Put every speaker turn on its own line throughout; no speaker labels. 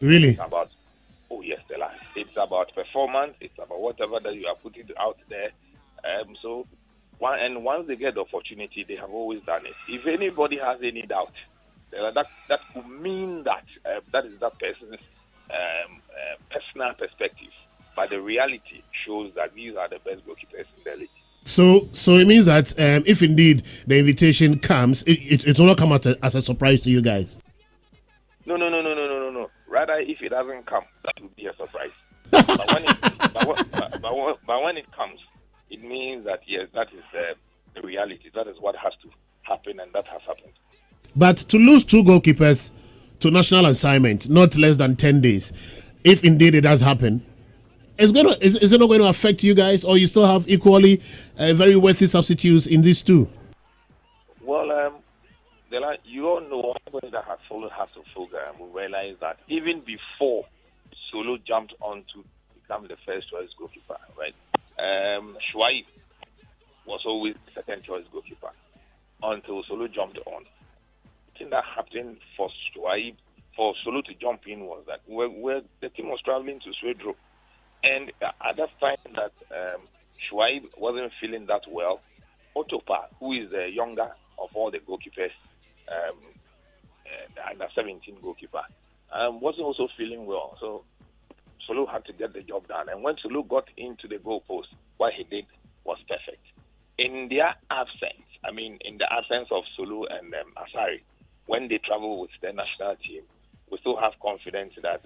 Really?
It's about, oh yes, Stella. It's about performance. It's about whatever that you are putting out there. So, once they get the opportunity, they have always done it. If anybody has any doubt, that could mean that that is that person's personal perspective. But the reality shows that these are the best goalkeepers in the league.
So it means that if indeed the invitation comes, it will not come as a surprise to you guys.
No, no, no, no, no, no, no, no. Rather, if it doesn't come, that would be a surprise. But when it, but when it comes, it means that yes, that is the reality. That is what has to happen, and that has happened.
But to lose two goalkeepers to national assignment, not less than 10 days, if indeed it does happen, is it not going to affect you guys, or you still have equally very worthy substitutes in these two?
Well, you all know anybody that has followed Hasselhoff will realize that even before Solo jumped on to become the first choice goalkeeper, right? Shuaib was always the second choice goalkeeper until Solo jumped on. The thing that happened for Shuaib, for Solo to jump in was that where the team was traveling to Swedro, and at that time that Shuaib wasn't feeling that well, Otopa, who is the younger of all the goalkeepers, um, the under 17 goalkeeper, wasn't also feeling well. So Solo had to get the job done. And when Solo got into the goalpost, what he did was perfect. In their absence, I mean, in the absence of Solo and Asari, when they travel with the national team, we still have confidence that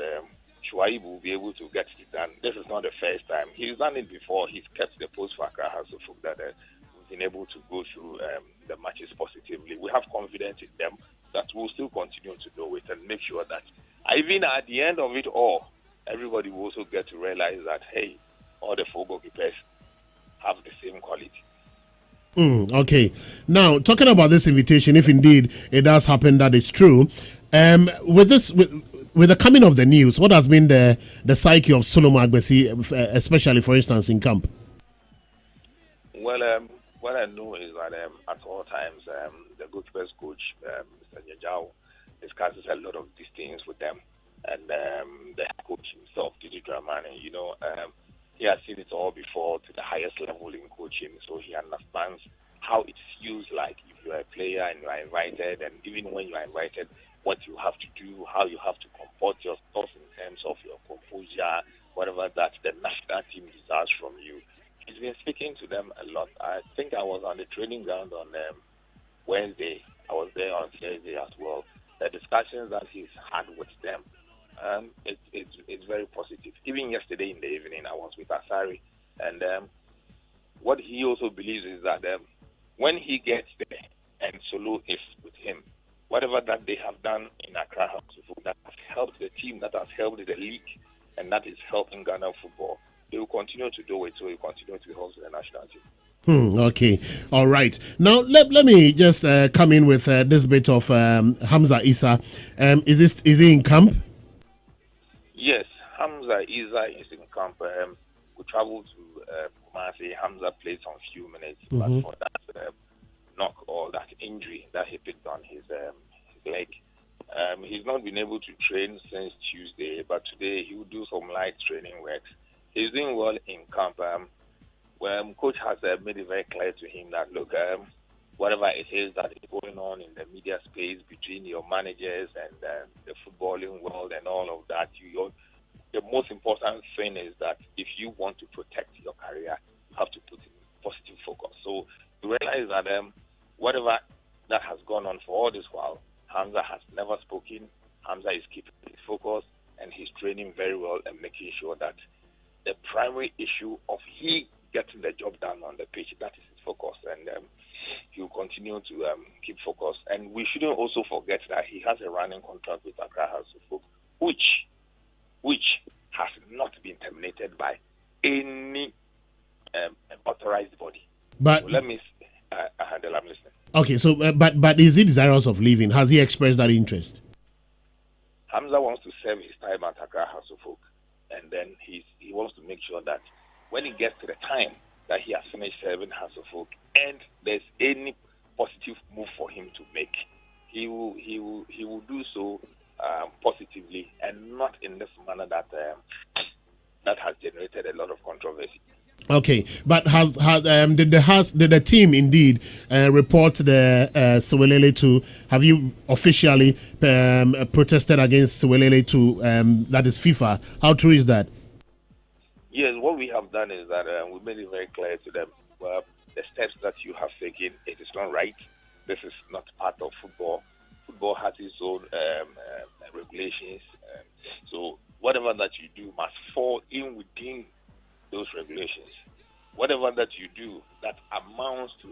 Shuaib will be able to get it done. This is not the first time. He's done it before. He's kept the post for Accra House of Folk that we've been able to go through the matches positively. We have confidence in them that we'll still continue to do it and make sure that even at the end of it all, everybody will also get to realize that, hey, all the four goalkeepers have the same quality.
Okay. Now, talking about this invitation, if indeed it does happen that it's true, with this, with the coming of the news, what has been the psyche of Solomon Agbesi, especially for instance in camp?
Well, what I know is that at all times, the goalkeepers coach, Mr. Nyajao, discusses a lot of these things with them. And the coach himself, Didi Dramani, he has seen it all before to the highest level in coaching. So he understands how it feels like if you are a player and you are invited, and even when you are invited, what you have to do, how you have to comport yourself in terms of your composure, whatever that the national team desires from you. He's been speaking to them a lot. I think I was on the training ground on Wednesday. I was there on Thursday as well. The discussions that he's had with them, it's very positive. Even yesterday in the evening, I was with Asari, and what he also believes is that when he gets there and Solo is with him, whatever that they have done in Accra House that has helped the team, that has helped the league, and that is helping Ghana football, they will continue to do it. So he will continue to host the national team.
Okay, all right. Now let me just come in with this bit of Hamza Isa. Is he in camp?
Yes, Hamza Isa is in camp. We traveled to Kumasi. Hamza played some few minutes, but for that knock or that injury that he picked on his leg, he's not been able to train since Tuesday. But today he will do some light training work. He's doing well in camp. Coach has made it very clear to him that look, whatever it is that is going on in the media space between your managers and the footballing world and all of that, the most important thing is that if you want to protect your career, you have to put in positive focus. So you realize that whatever that has gone on for all this while, Hamza has never spoken. Hamza is keeping his focus and he's training very well and making sure that the primary issue of he getting the job done on the pitch, that is his focus. And he'll continue to keep focus. And we shouldn't also forget that he has a running contract with Accra House of Folk, which has not been terminated by any authorized body.
But
so let me, Handel, I'm listening.
Okay, so but is he desirous of leaving? Has he expressed that interest?
Hamza wants to serve his time at Accra House of Folk, and then he wants to make sure that when he gets to the time that he has finished serving House of Folk and there's any positive move for him to make, he will do so positively and not in this manner that has generated a lot of controversy.
Okay, but did the team indeed report the Sewelele to? Have you officially protested against Sewelele to that is FIFA? How true is that?
Yes, what we have done is that we made it very clear to them the steps that you have taken. It is not right. This is not part of football. Football has its own regulations. So whatever that you do must fall in within those regulations. Whatever that you do that amounts to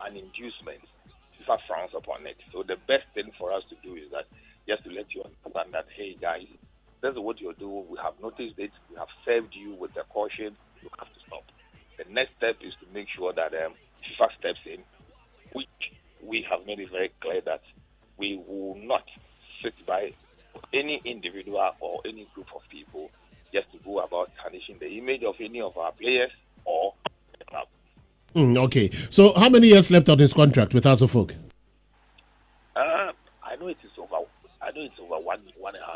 an inducement, FIFA frowns upon it. So the best thing for us to do is that just to let you understand that, hey guys, this is what you're doing. We have noticed it. We have served you with the caution. You have to stop. The next step is to make sure that FIFA steps in, which we have made it very clear that we will not sit by any individual or any group of people just to go about tarnishing the image of any of our players or the club.
Okay. So how many years left on his contract with House of Folk?
I know it's over 1.5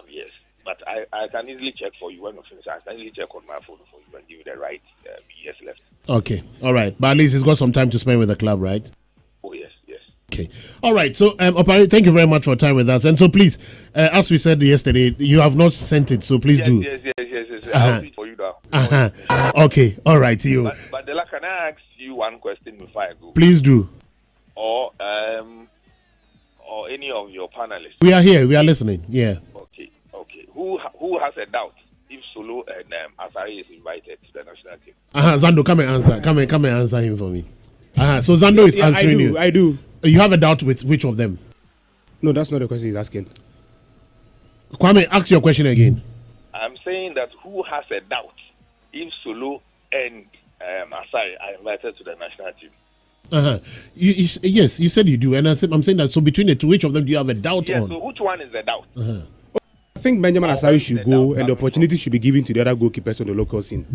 years. But I can easily check for you when we finish. I can easily check on my phone for you and give you the right years left.
Okay. All right. But at least he's got some time to spend with the club, right?
Oh, yes.
Okay. All right. So, thank you very much for your time with us. And so, please, as we said yesterday, you have not sent it, so please do.
Yes. I'll do it for you now.
Okay. All right. You.
But Dela, can I ask you one question before I go?
Please do.
Or any of your panelists.
We are here. We are listening. Yeah.
Okay. Who has a doubt if Solo and Asari is invited to the national team?
Zando, come and answer. Come and answer him for me. So Zando is answering you.
I do.
You have a doubt with which of them?
No, that's not the question he's asking.
Kwame, ask your question again.
I'm saying that who has a doubt if Solo and Asari are invited to the national team?
Yes, you said you do, and I'm saying that. So between the two, which of them do you have a doubt on?
So which one is the doubt?
I think Benjamin Asari should go, and the opportunity should be given to the other goalkeepers on the local scene.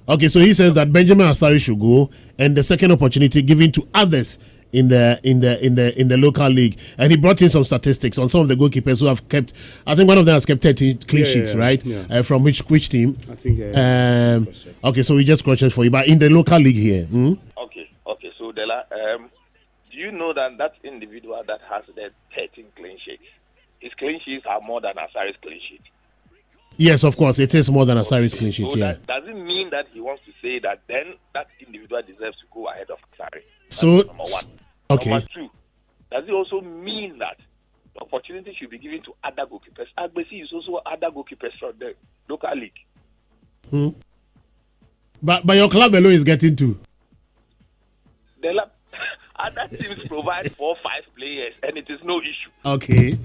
Okay, so he says that Benjamin Asari should go, and the second opportunity given to others in the local league. And he brought in some statistics on some of the goalkeepers who have kept. I think one of them has kept 13 clean sheets, right?
Yeah.
From which team?
I think.
Okay, so we just cross-check for you, but in the local league here.
Okay. So Dela, do you know that individual that has the 13 clean sheets, his clean sheets are more than Asari's clean sheet?
Yes, of course, it is more than Asari's clean sheet.
So
yeah.
That doesn't mean that he wants to say that then that individual deserves to go ahead of Asari.
So
number one.
Okay.
Number two, does it also mean that the opportunity should be given to other goalkeepers? Agbesi is also other goalkeepers from the local league.
But your club alone is getting two.
Other teams provide 4-5 players, and it is no issue.
Okay.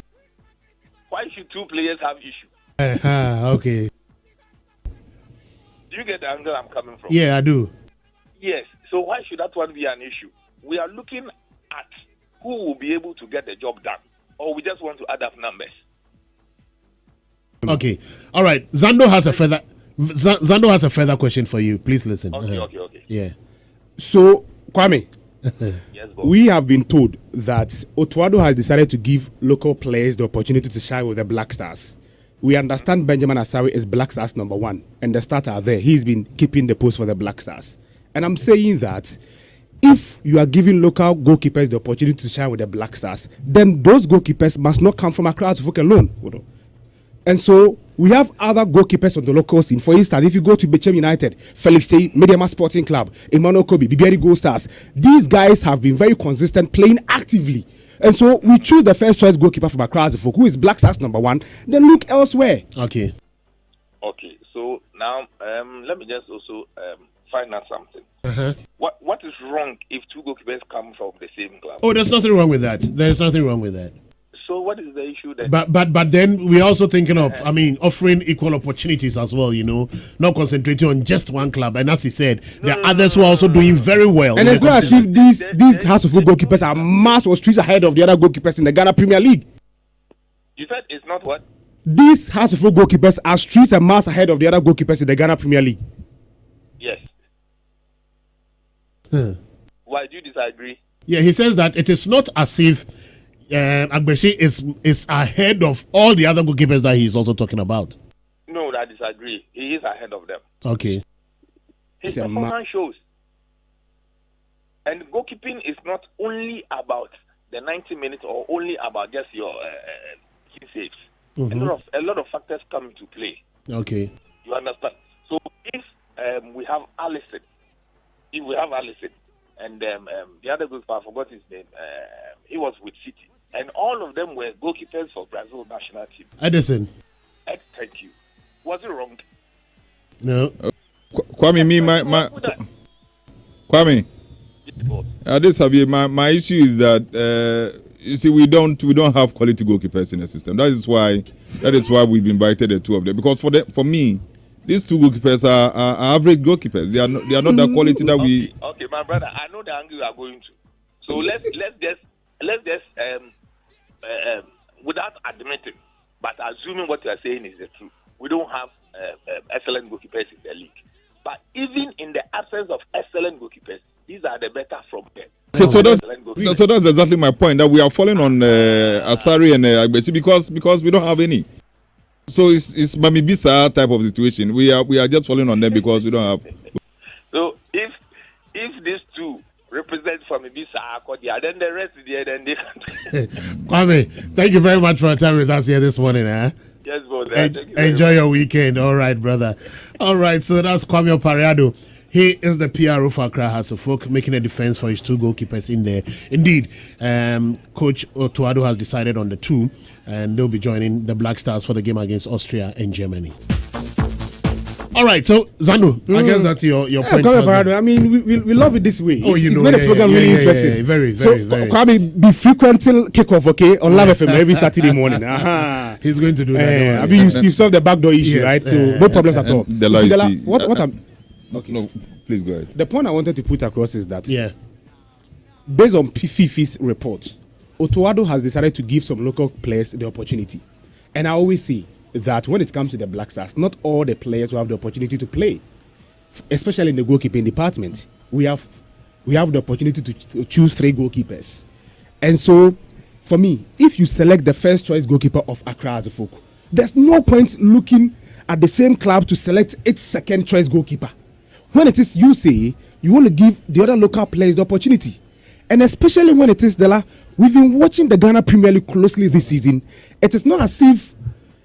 Why should 2 players have issue?
Okay.
Do you get the angle I'm coming from?
Yeah, I do.
Yes. So why should that one be an issue? We are looking at who will be able to get the job done, or we just want to add up numbers.
Okay. All right. Zando has a further question for you. Please listen.
Okay.
Yeah.
So, Kwame,
yes,
we have been told that Otuado has decided to give local players the opportunity to shine with the Black Stars. We understand Benjamin Asari is Black Stars number 1, and the starter are there. He's been keeping the post for the Black Stars. And I'm saying that if you are giving local goalkeepers the opportunity to shine with the Black Stars, then those goalkeepers must not come from Accra to Folk alone. And so we have other goalkeepers on the local scene. For instance, if you go to Bechem United, Felix Tay, Mediama Sporting Club, Emmanuel Kobe, Bibiari Gold Stars, these guys have been very consistent, playing actively. And so we choose the first choice goalkeeper from Accra to Folk, who is Black Stars number 1, then look elsewhere.
Okay.
So now let me just also find out something. What is wrong if 2 goalkeepers come from the same club?
Oh, there's nothing wrong with that. There's nothing wrong with that.
So what is the issue then?
But then we're also thinking of, offering equal opportunities as well, not concentrating on just one club. And as he said, there are others who are also doing very well.
And it's not as if these House of Folk goalkeepers are miles or streets ahead of the other goalkeepers in the Ghana Premier League.
You said it's not what?
These House of Folk goalkeepers are streets and miles ahead of the other goalkeepers in the Ghana Premier League.
Yes. Why do you disagree?
Yeah, he says that it is not as if Agbeshi is ahead of all the other goalkeepers that he's also talking about.
No, I disagree. He is ahead of them.
Okay.
His performance shows. And goalkeeping is not only about the 90 minutes or only about just your key saves. A lot of factors come into play.
Okay.
You understand? So if we have Allison, and the other goalkeeper, I forgot his name, he was with City, and all of them were goalkeepers for Brazil national team.
Edison.
Thank you. Was it wrong?
No.
Kwame, my issue is that you see we don't have quality goalkeepers in the system. That is why we've invited the two of them, because for me these two goalkeepers are average goalkeepers. They are not the quality that we.
Okay, my brother, I know the angle you are going to. So let's just without admitting, but assuming what you are saying is the truth, we don't have excellent goalkeepers in the league. But even in the absence of excellent goalkeepers, these are the better from them.
Okay, so that's exactly my point, that we are falling on Asari and Agbeshi because we don't have any. So it's Mamibisa type of situation. We are just falling on them because we don't have.
So if these two represent Mamibisa, then the rest is there. Then they can.
Kwame, thank you very much for your time with us here this morning.
Yes, brother.
Enjoy your weekend. All right, brother. All right, so that's Kwame Pareado. He is the PRO for Accra Hearts of Oak, making a defense for his two goalkeepers in there. Indeed, Coach Otuado has decided on the two, and they'll be joining the Black Stars for the game against Austria and Germany. All right, so Zanu, I guess that's your point.
I mean, we love it this way.
Oh,
it's made the program really interesting.
Yeah, very.
Kwame, be frequenting kickoff, okay, on Love FM every Saturday morning.
He's going to do that.
I mean, you solved the backdoor issue, right? So no problems at all. What I'm.
Okay. No, please go ahead.
The point I wanted to put across is that, based on Fifi's report, Otuado has decided to give some local players the opportunity. And I always say that when it comes to the Black Stars, not all the players will have the opportunity to play, especially in the goalkeeping department. We have the opportunity to choose 3 goalkeepers. And so, for me, if you select the first choice goalkeeper of Accra as a folk, there's no point looking at the same club to select its second choice goalkeeper. When it is you say you want to give the other local players the opportunity, and especially when it is we've been watching the Ghana Premier League closely this season. It is not as if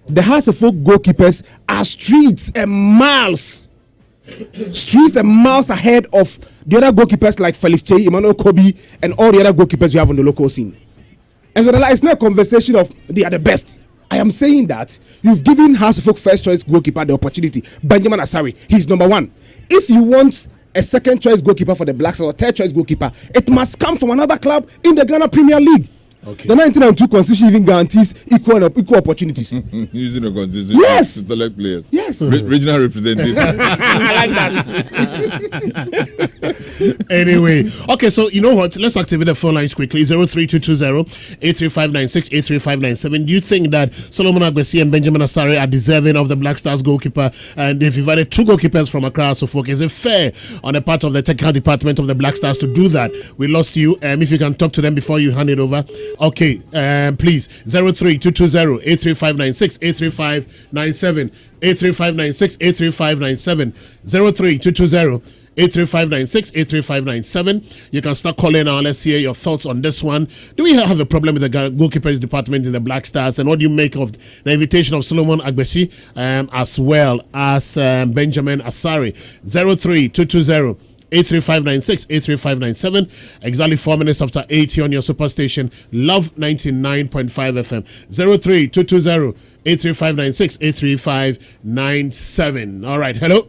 the Hearts of Oak goalkeepers are streets and miles ahead of the other goalkeepers like Felix Che, Emmanuel Kobe, and all the other goalkeepers you have on the local scene. And so it's not a conversation of they are the best. I am saying that you've given Hearts of Oak first choice goalkeeper the opportunity. Benjamin Asari, he's number 1. If you want a second choice goalkeeper for the Blacks or third choice goalkeeper, it must come from another club in the Ghana Premier League. Okay. The 1992 constitution even guarantees equal opportunities.
Using the constitution to select players.
Yes.
Regional representation.
I like that.
Anyway, okay, so you know what? Let's activate the phone lines quickly. 03220-83596, 83597. Do you think that Solomon Agbesi and Benjamin Asare are deserving of the Black Stars goalkeeper? And they've invited 2 goalkeepers from Accra so forth. Is it fair on the part of the technical department of the Black Stars to do that? We lost you. If you can talk to them before you hand it over. Okay, please, 03220-83596, 83597, 83596, 83597, 03220-83596, 83597. You can start calling now. Let's hear your thoughts on this one. Do we have a problem with the goalkeepers department in the Black Stars? And what do you make of the invitation of Solomon Agbesi as well as Benjamin Asari? 03220 83596, 83597. Exactly 4 minutes after 8 here on your superstation, Love 99.5 FM. 03220-83596, 83597. All right, hello.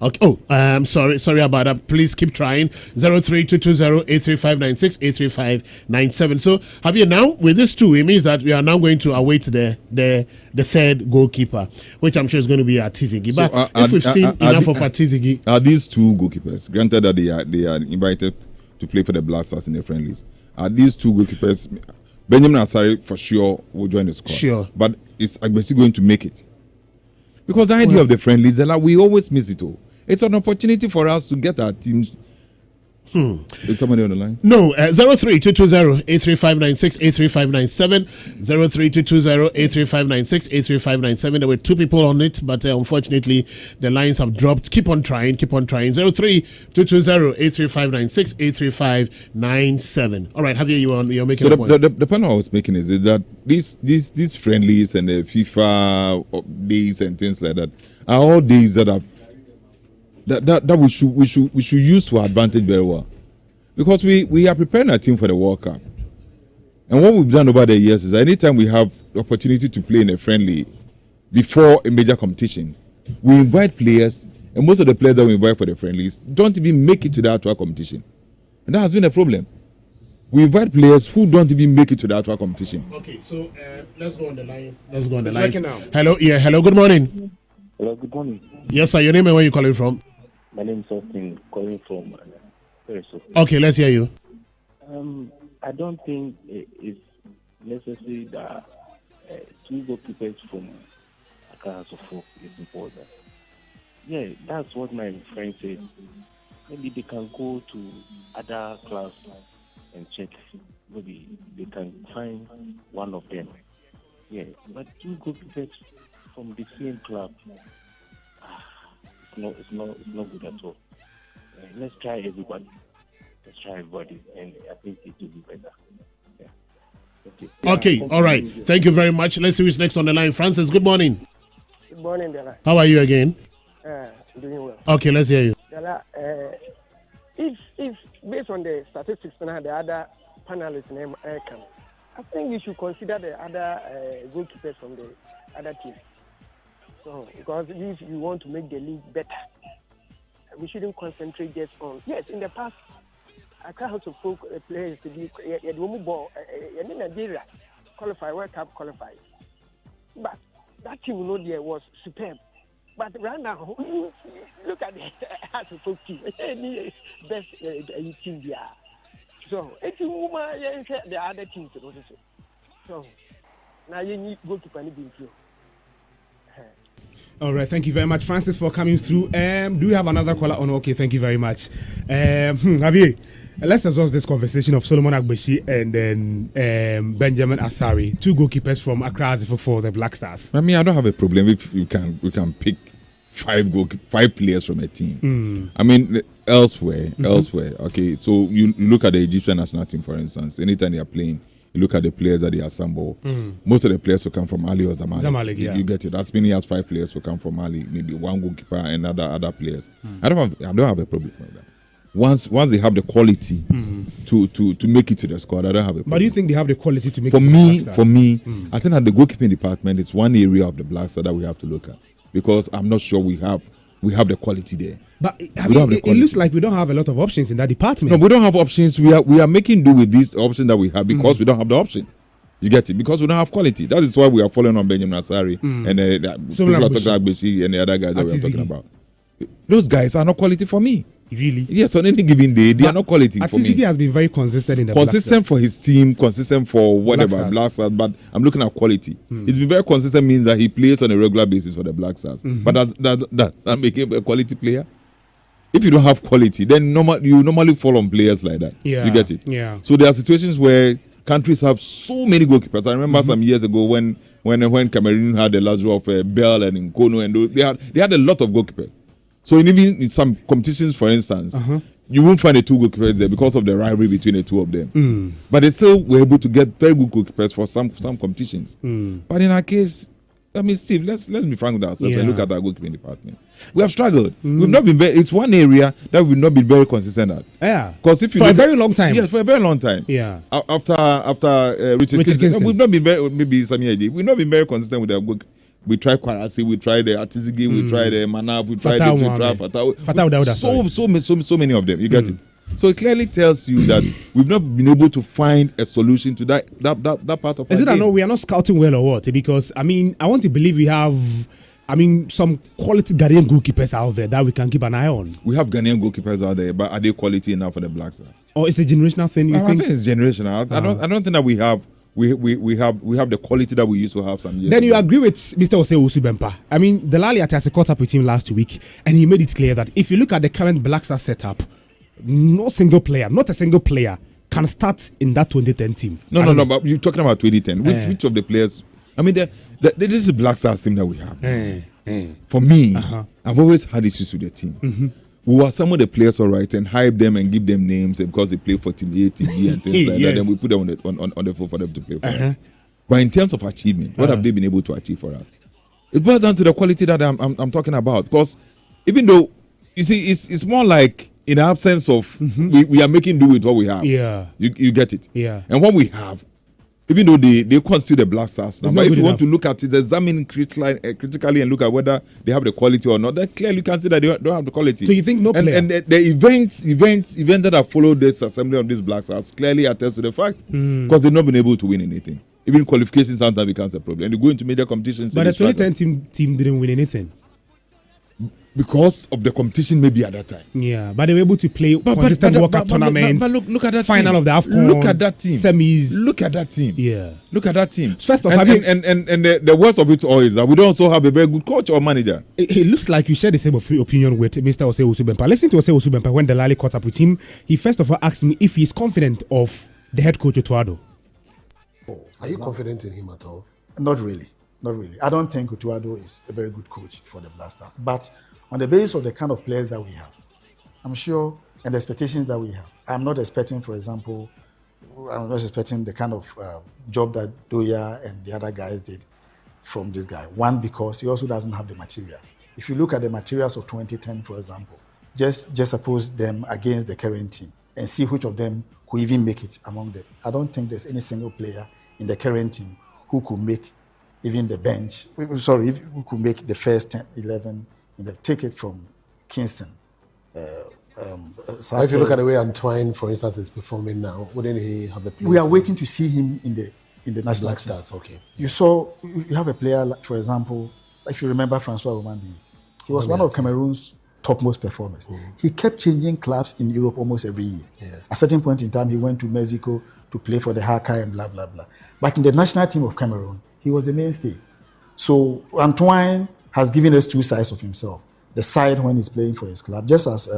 Okay. Sorry about that. Please keep trying. 03220-83596, 83597. So, Javier, now with this 2, it means that we are now going to await the third goalkeeper, which I'm sure is going to be Atizigi. But if we've seen enough of Atizigi,
are these 2 goalkeepers, granted that they are invited to play for the Black Stars in the friendlies, are these 2 goalkeepers? Benjamin Asari for sure will join the squad.
Sure,
but is Agbesi going to make it? Because the idea of the friendlies, we always miss it all. It's an opportunity for us to get our teams Is somebody on the line?
No, 03-220-83596, 83597, 03-220-83596, 83597. There were two people on it, but unfortunately the lines have dropped. Keep on trying. 03-220-83596, 83597. All right, Javier, you're making a point.
The point I was making is that these friendlies and the FIFA days and things like that are all days that are that we should use to our advantage very well, because we are preparing our team for the World Cup, and what we've done over the years is that anytime we have the opportunity to play in a friendly before a major competition, we invite players, and most of the players that we invite for the friendlies don't even make it to the actual competition, and that has been a problem. We invite players who don't even make it to the actual competition.
Okay, so let's go on the lines. Hello, good morning.
Hello, good morning.
Yes, sir. Your name and where you calling from?
My name is Austin, calling from
Okay, let's hear you.
I don't think it's necessary that two goalkeepers from Accra Folk is important. Yeah, that's what my friend said. Maybe they can go to other clubs and check. Maybe they can find one of them. Yeah, but two goalkeepers from the same club, it's not good at all. Let's try everybody. And I think it will be better. Yeah.
Okay, all right. Thank you very much. Let's see who's next on the line. Francis, good morning.
Good morning, Dela.
How are you again?
Doing well.
Okay, let's hear you.
Dela, if based on the statistics now, the other panelists name come, I think you should consider the other goalkeepers from the other team. So, because if you want to make the league better, we shouldn't concentrate just on. Yes, in the past, I can't have to folk players to be in Nigeria qualify, World Cup qualify. But that team there was superb. But right now, look at the folk team. Any best team there. So, if you move the other teams, so now you need goalkeeper to be here.
All right, thank you very much, Francis, for coming through. Do we have another caller on? Okay, thank you very much. Javier, let's exhaust this conversation of Solomon Agbeshi and then Benjamin Asari, two goalkeepers from Accra for the Black Stars.
I mean, I don't have a problem if we can pick five players from a team. I mean, elsewhere. Okay, so you look at the Egyptian national team, for instance. Anytime they are playing, you look at the players that they assemble. Most of the players will come from Ali or Zamalek. You get it. That's mean he has 5 players who come from Ali, maybe one goalkeeper and other players. I don't have a problem with that. Once they have the quality to make it to the squad, I don't have a problem.
But do you think they have the quality to make
it
to the Black Stars?
For me, I think that the goalkeeping department is one area of the Black Stars that we have to look at, because I'm not sure we have the quality there.
But it looks like we don't have a lot of options in that department.
No, we don't have options. We are making do with this option that we have because we don't have the option. You get it? Because we don't have quality. That is why we are following on Benjamin Asari and people are talking about Beshi and the other guys that we are talking about. Those guys are not quality for me.
Really?
Yes, on any given day, they are not quality for me.
Atizigi has been very consistent in the
consistent for his team, consistent for whatever, Black Stars, but I'm looking at quality. It's been very consistent means that he plays on a regular basis for the Black Stars. But that make him a quality player? If you don't have quality, then you normally fall on players like that.
Yeah.
You get it?
Yeah.
So there are situations where countries have so many goalkeepers. I remember some years ago when Cameroon had the luxury of Bell and Nkono, and they had a lot of goalkeepers. So even in some competitions, for instance, you won't find the two goalkeepers there because of the rivalry between the two of them. But they still were able to get very good goalkeepers for some competitions. But in our case, I mean, Steve, let's be frank with ourselves and look at our goalkeeping department. We have struggled. We've not been it's one area that we've not been very consistent at.
Yeah.
Because if you
for a very long time.
Yes, for a very long time.
Yeah.
After Richard Kingston, we've not been very, maybe Sami Eji, we've not been very consistent with our goalkeeping. We tried Kwarasi, we tried the Atizigi, we tried the Manaf, we tried this, we tried Fatah. So many of them. You get it? So it clearly tells you that we've not been able to find a solution to that part of
Is it
game.
I know we are not scouting well or what? Because, I mean, I want to believe we have, some quality Ghanaian goalkeepers out there that we can keep an eye on.
We have Ghanaian goalkeepers out there, but are they quality enough for the Black Stars?
Or it's a generational thing,
I think it's generational. I don't think that we have the quality that we used to have some years
Then
ago.
you agree with Mr. Ose Usubempa. I mean, Delali Atiase caught up with him last week, and he made it clear that if you look at the current Black Stars setup, not a single player can start in that 2010 team.
No, but you're talking about 2010. Which of the players? I mean, this is the Black Stars team that we have. For me, I've always had issues with the team.
Mm-hmm.
We were some of the players all right and hype them and give them names because they play for Team A, Team B, and things like that. Then we put them on the floor for them to play for us. But in terms of achievement, what have they been able to achieve for us? It boils down to the quality that I'm talking about. Because even though, you see, it's more like in the absence of, we are making do with what we have.
Yeah.
You get it?
Yeah.
And what we have, even though they constitute the Black Stars now, but if you want to look at it, examine critically and look at whether they have the quality or not, then clearly you can see that they don't have the quality.
So you think no player?
And the events that have followed this assembly of these Black Stars clearly attest to the fact, because they've not been able to win anything. Even qualifications sometimes becomes a problem. And they go into major competitions.
But the 2010 team didn't win anything.
Because of the competition maybe at that time.
Yeah, but they were able to play consistent World Cup tournaments.
But look at that
final
team.
of the AFCON.
Look at that team.
Semis.
Look at that team.
Yeah.
Look at that team.
First off,
and the worst of it all is that we don't also have a very good coach or manager.
It looks like you share the same opinion with Mr. Ose Usubempa. Listen to Ose Usubempa when Delali caught up with him. He first of all asked me if he's confident of the head coach Otuado.
Are you confident in him at all?
Not really. I don't think Otuado is a very good coach for the Black Stars. But on the basis of the kind of players that we have, I'm sure, and the expectations that we have, I'm not expecting the kind of job that Doya and the other guys did from this guy. One, because he also doesn't have the materials. If you look at the materials of 2010, for example, just suppose them against the current team and see which of them could even make it among them. I don't think there's any single player in the current team who could make even the bench. Who could make the first 10, 11 in the ticket from Kingston.
If you look at the way Antoine, for instance, is performing now, wouldn't he have a place?
We are waiting to see him in the national
Black
team.
Stars. Okay.
You have a player, like, for example, if you remember Francois Romandi, he was one of Cameroon's topmost performers. He kept changing clubs in Europe almost every year.
Yeah.
At a certain point in time, he went to Mexico to play for the Haka and blah, blah, blah. But in the national team of Cameroon, he was a mainstay. So Antoine has given us two sides of himself. The side when he's playing for his club, just as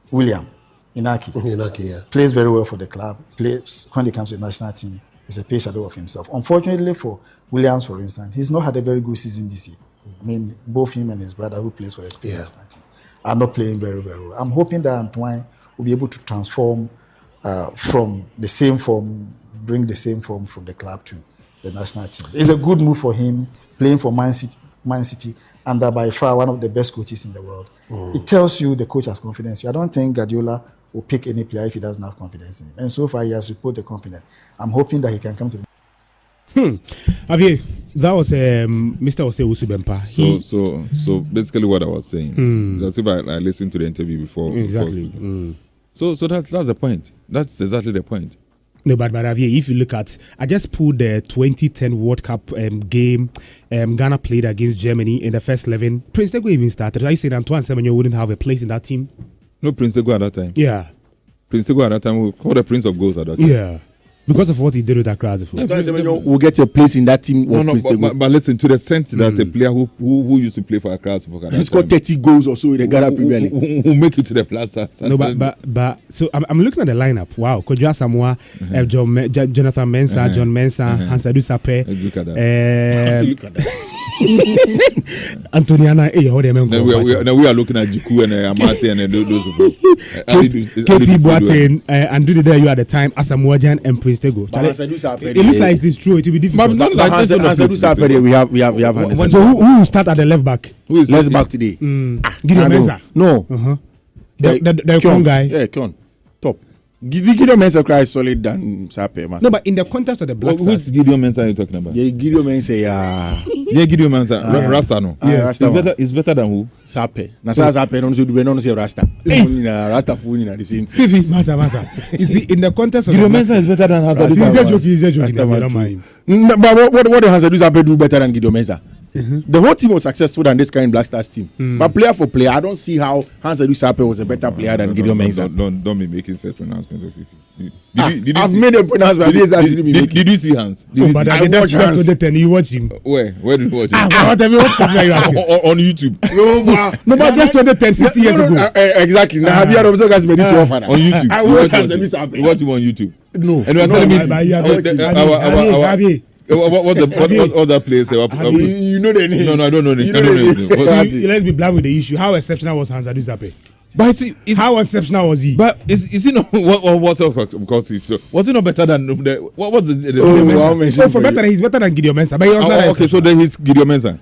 William Inaki plays very well for the club, plays when he comes to the national team, is a pay shadow of himself. Unfortunately for Williams, for instance, he's not had a very good season this year. I mean, both him and his brother who plays for the Spain national team are not playing very, very well. I'm hoping that Antoine will be able to transform from the same form, bring the same form from the club to the national team. It's a good move for him, playing for Man City, under by far one of the best coaches in the world. It tells you the coach has confidence. I don't think Guardiola will pick any player if he doesn't have confidence in him. And so far, he has reported confidence. I'm hoping that he can come to.
Javier, that was Mr. Ose Usubempa.
So basically, what I was saying, is as if I listened to the interview before.
Exactly.
So that's the point. That's exactly the point.
No, but Javier, if you look at, I just pulled the 2010 World Cup game. Ghana played against Germany in the first 11. Prince Tego even started. Are you saying Antoine Semenyo wouldn't have a place in that team?
No, Prince Tego at that time.
Yeah.
Prince Tego at that time, we call the Prince of Goals at that time.
Yeah. Because of what he did with Accra.
Will get a place in that team.
But listen, to the sense that a player who used to play for Accra,
he scored 30 goals or so in the Ghana Premier League.
Who make it to the plaza.
No, but so I'm looking at the lineup. Wow, Kodja Samoa, Jonathan Mensah, John Mensah, Hansadu Sape.
Look at that.
Antoniana,
now we are looking at Jiku and Amate and those of
KP Boateng, and do there you at the time Asamoah and Prince Tego. It looks like it is true. It will be difficult.
We have.
So who will start at the left back?
Who is left back today?
Gideon Mensah.
No.
The Kyon guy.
Yeah, Kyon. Top. Gideon Mensah cries solid than Sape.
No, but in the context of the Black Stars.
Which Gideon Mensah are you talking about?
Yeah, Gideon Mensah.
Yeah, Gideon Mensah. Rasta no.
Yeah,
it's better than who?
Sape. Nasa Sape don't say Rasta. Rasta fool in the same thing.
Masa. You see, in the context of
Gideon Mensah is better than Hazard.
He's a joke. I don't mind.
But what does Hazard do better than Gideon Mensah? The whole team was successful than this current Black Stars team. But player for player, I don't see how Hans Atiase was a better player than Gideon Mensah.
Don't be making such pronouncements of Fifi.
I've made a pronouncement.
Did you see Hans?
But I watched Hans. You watch him.
Where did you watch him? On YouTube.
No, but just 2010, 60 years ago.
Exactly. Now have you heard of those guys made it to offer?
On YouTube.
I watched Hans Atiase.
You watch him on YouTube.
No.
And you are telling me what that place?
You know the name.
No, I don't know the name.
Let's be blunt with the issue. How exceptional was Hans Atiase?
But
how exceptional was he?
But is he not what of course he's was he not better than what was the
for better he's better than Gideon Mensah. But he was not
okay, so then he's Gideon Mensah.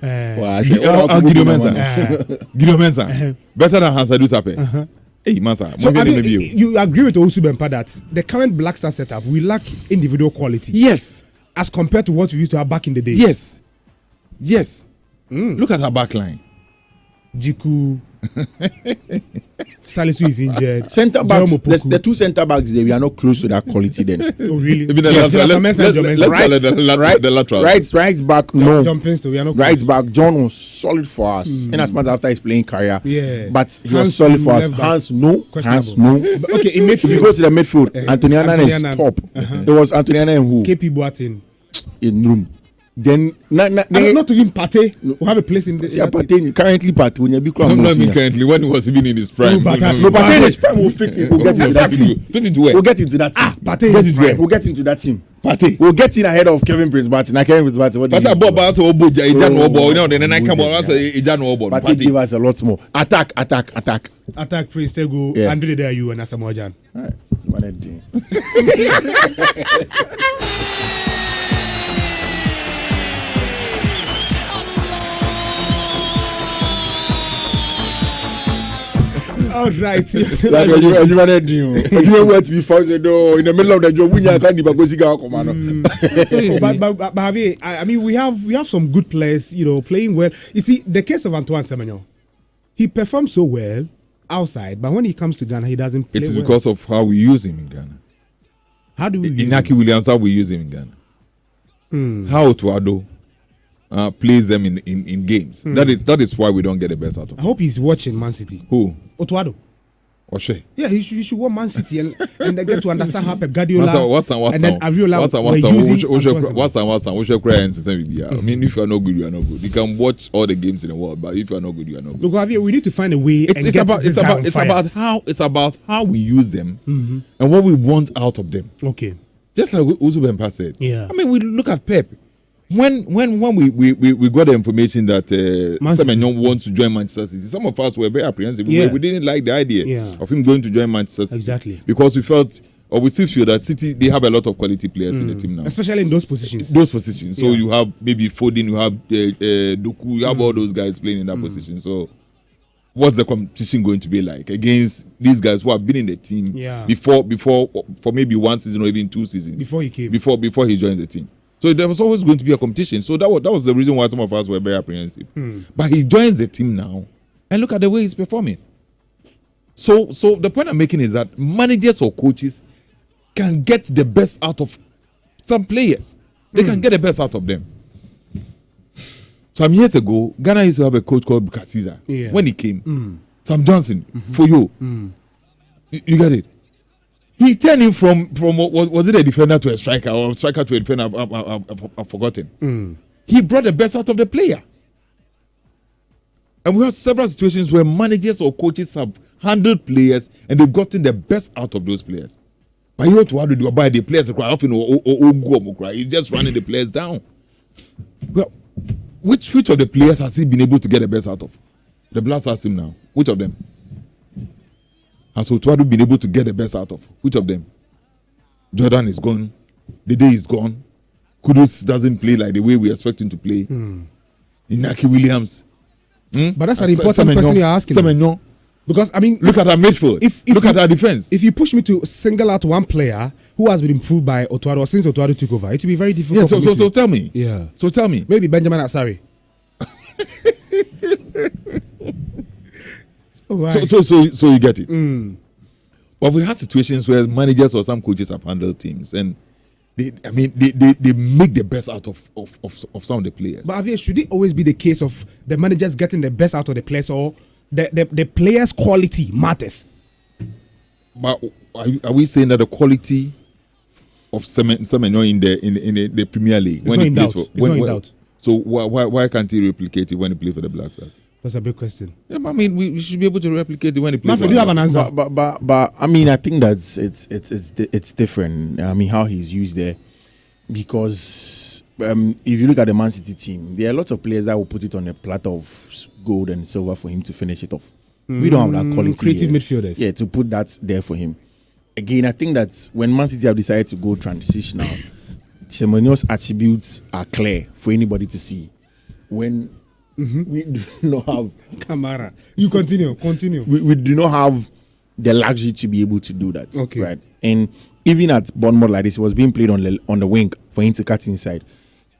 Gideon Mensah better than Hans Atiase. Hey, Masa,
so you agree with Owusu Bempah that the current Black Star setup we lack individual quality?
Yes,
as compared to what we used to have back in the day.
Yes. Look at our back line.
Jiku. Salisu is injured.
Center backs, the two center backs there, we are not close to that quality then.
Oh, really?
Let's the lateral.
Right back, no.
We are not
right back, John was solid for us. In as much after his playing career.
Yeah.
But he was solid for us. Hans, no.
Okay, in midfield.
If you go to the midfield, Antoniana is top. There was Antoniana and who?
KP Boateng.
In room. Then
not even Partey who have a place in this.
Yeah, Partey currently Partey when you be
not currently when he was even in his prime.
Partey in his prime will fit in. We'll get into that team.
Fit into where?
We'll get into that team.
Partey in his prime.
We'll get into that team.
Partey.
We'll get in ahead of Kevin Prince Barton. Kevin Prince Barton. What do you mean? Partey give us a lot more. Attack.
Prince Tego, Andre Dedayu and Asamoah Gyan. All right.
You went before the door in the middle of the job.
But I mean, we have some good players, playing well. You see, the case of Antoine Semenyo, he performs so well outside, but when he comes to Ghana, he doesn't play.
It is because of how we use him in Ghana.
How do we use
Inaki
him?
Williams, how we use him in Ghana. How Otuado plays them in games. That is why we don't get the best out of him.
I hope he's watching Man City.
Who?
Otuado.
Oshe.
Yeah, he should watch Man City and get to understand how Pep Guardiola
what's
and then Ariola
I mean, if you are not good, you are not good. You can watch all the games in the world, but if you are not good, you are not good.
Look, Javier, we need to find a way.
It's about how we use them and what we want out of them.
Okay.
Just like Owusu Bempah said.
Yeah.
I mean, we look at Pep. When we got the information that Semenyo wants to join Manchester City, some of us were very apprehensive.
Yeah.
We didn't like the idea
of
him going to join Manchester City.
Exactly.
Because we felt, or we still feel that City, they have a lot of quality players in the team now.
Especially in those positions.
So you have maybe Foden, you have Doku, you have all those guys playing in that position. So what's the competition going to be like against these guys who have been in the team before for maybe one season or even 2 seasons?
Before he came.
Before he joins the team. So there was always going to be a competition. So that was the reason why some of us were very apprehensive. But he joins the team now, and look at the way he's performing. So the point I'm making is that managers or coaches can get the best out of some players. They can get the best out of them. Some years ago, Ghana used to have a coach called Bukasiza.
Yeah.
When he came, Sam Johnson, for you. You get it? He turned him from was it a defender to a striker or a striker to a defender? I've forgotten. He brought the best out of the player. And we have several situations where managers or coaches have handled players and they've gotten the best out of those players. But you want to do about the players he's just running the players down. Well, which of the players has he been able to get the best out of? The Black Stars team now. Which of them? Has Otuado been able to get the best out of? Which of them? Jordan is gone. The day is gone. Kudus doesn't play like the way we expect him to play. Inaki Williams.
But that's an important question you're asking.
Semenyo.
Because, I mean...
Look at our midfield. Look at our defense.
If you push me to single out one player who has been improved by Otuado or since Otuado took over, it will be very difficult.
Yeah, so tell me.
Yeah.
So tell me.
Maybe Benjamin Asari. Right.
So you get it. But we have situations where managers or some coaches have handled teams, and they make the best out of some of the players.
But Javier, should it always be the case of the managers getting the best out of the players, or the players' quality matters?
But are we saying that the quality of Semenyo in the Premier League
it's not in doubt.
So why can't he replicate it when he plays for the Black Stars?
That's a big question.
Yeah, but I mean, we should be able to replicate it when he plays.
Manfred, do you have an answer?
But I mean, I think that's it's different. I mean, how he's used there, because if you look at the Man City team, there are lots of players that will put it on a platter of gold and silver for him to finish it off. We don't have that quality.
Creative midfielders.
Yeah, to put that there for him. Again, I think that when Man City have decided to go transitional, Semenyo's attributes are clear for anybody to see. When we do not have
Kamara, you continue.
We do not have the luxury to be able to do that.
Okay.
Right. And even at Bournemouth like this, he was being played on the wing for him to cut inside.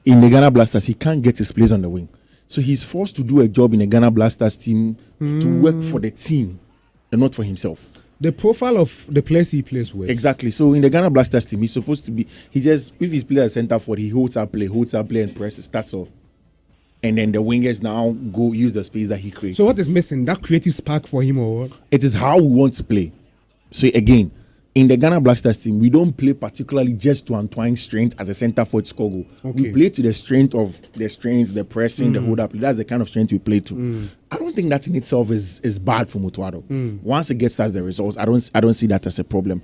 In the Ghana Blasters, he can't get his place on the wing. So he's forced to do a job in the Ghana Blasters team to work for the team and not for himself.
The profile of the players he plays with.
Exactly. So in the Ghana Blasters team, he's supposed to be, if he's playing as centre forward, he holds up play and presses. That's all. And then the wingers now go use the space that he creates.
So what is missing? That creative spark for him, or what?
It is how we want to play. So again, in the Ghana Black Stars team, we don't play particularly just to Antoine's strength as a centre forward score goal.
Okay.
We play to the strength of the strengths, the pressing, the hold up. That's the kind of strength we play to. I don't think that in itself is bad for Mutuado. Once it gets us the results, I don't see that as a problem.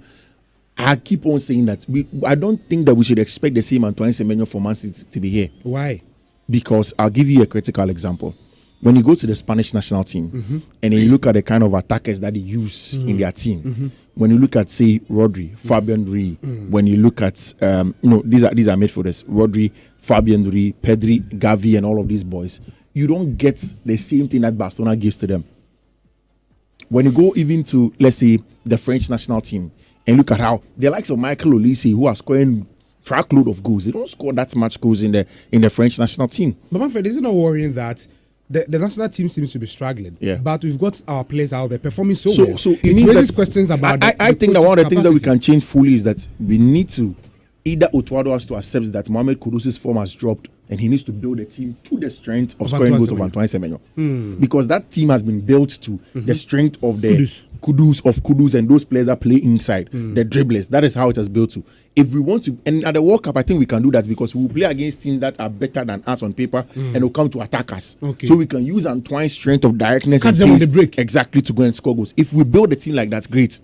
I keep on saying that I don't think that we should expect the same Antoine Semenyo for Man City to be here.
Why?
Because I'll give you a critical example. When you go to the Spanish national team and then you look at the kind of attackers that they use in their team, when you look at, say, Rodri, Fabian Ruiz, when you look at, these are midfielders, Rodri, Fabian Ruiz, Pedri, Gavi, and all of these boys, you don't get the same thing that Barcelona gives to them. When you go even to, let's say, the French national team and look at how the likes of Michael Olise, who are scoring truckload of goals, they don't score that much goals in the French national team.
But Manfred, is it not worrying that the national team seems to be struggling?
Yeah.
But we've got our players out there performing so well.
So
it raises questions about
I think that one of the things that we can change fully is that we need to either Otuado has to accept that Mohamed Kudus's form has dropped and he needs to build a team to the strength of scoring goals of Antoine Semenyo. Because that team has been built to the strength of the Kudus and those players that play inside, the dribblers. That is how it has built to. If we want to, and at the World Cup, I think we can do that because we will play against teams that are better than us on paper and will come to attack us.
Okay.
So we can use Antoine's strength of directness
Catch
and
them on
pace
the break.
exactly to go and score goals. If we build a team like that, great.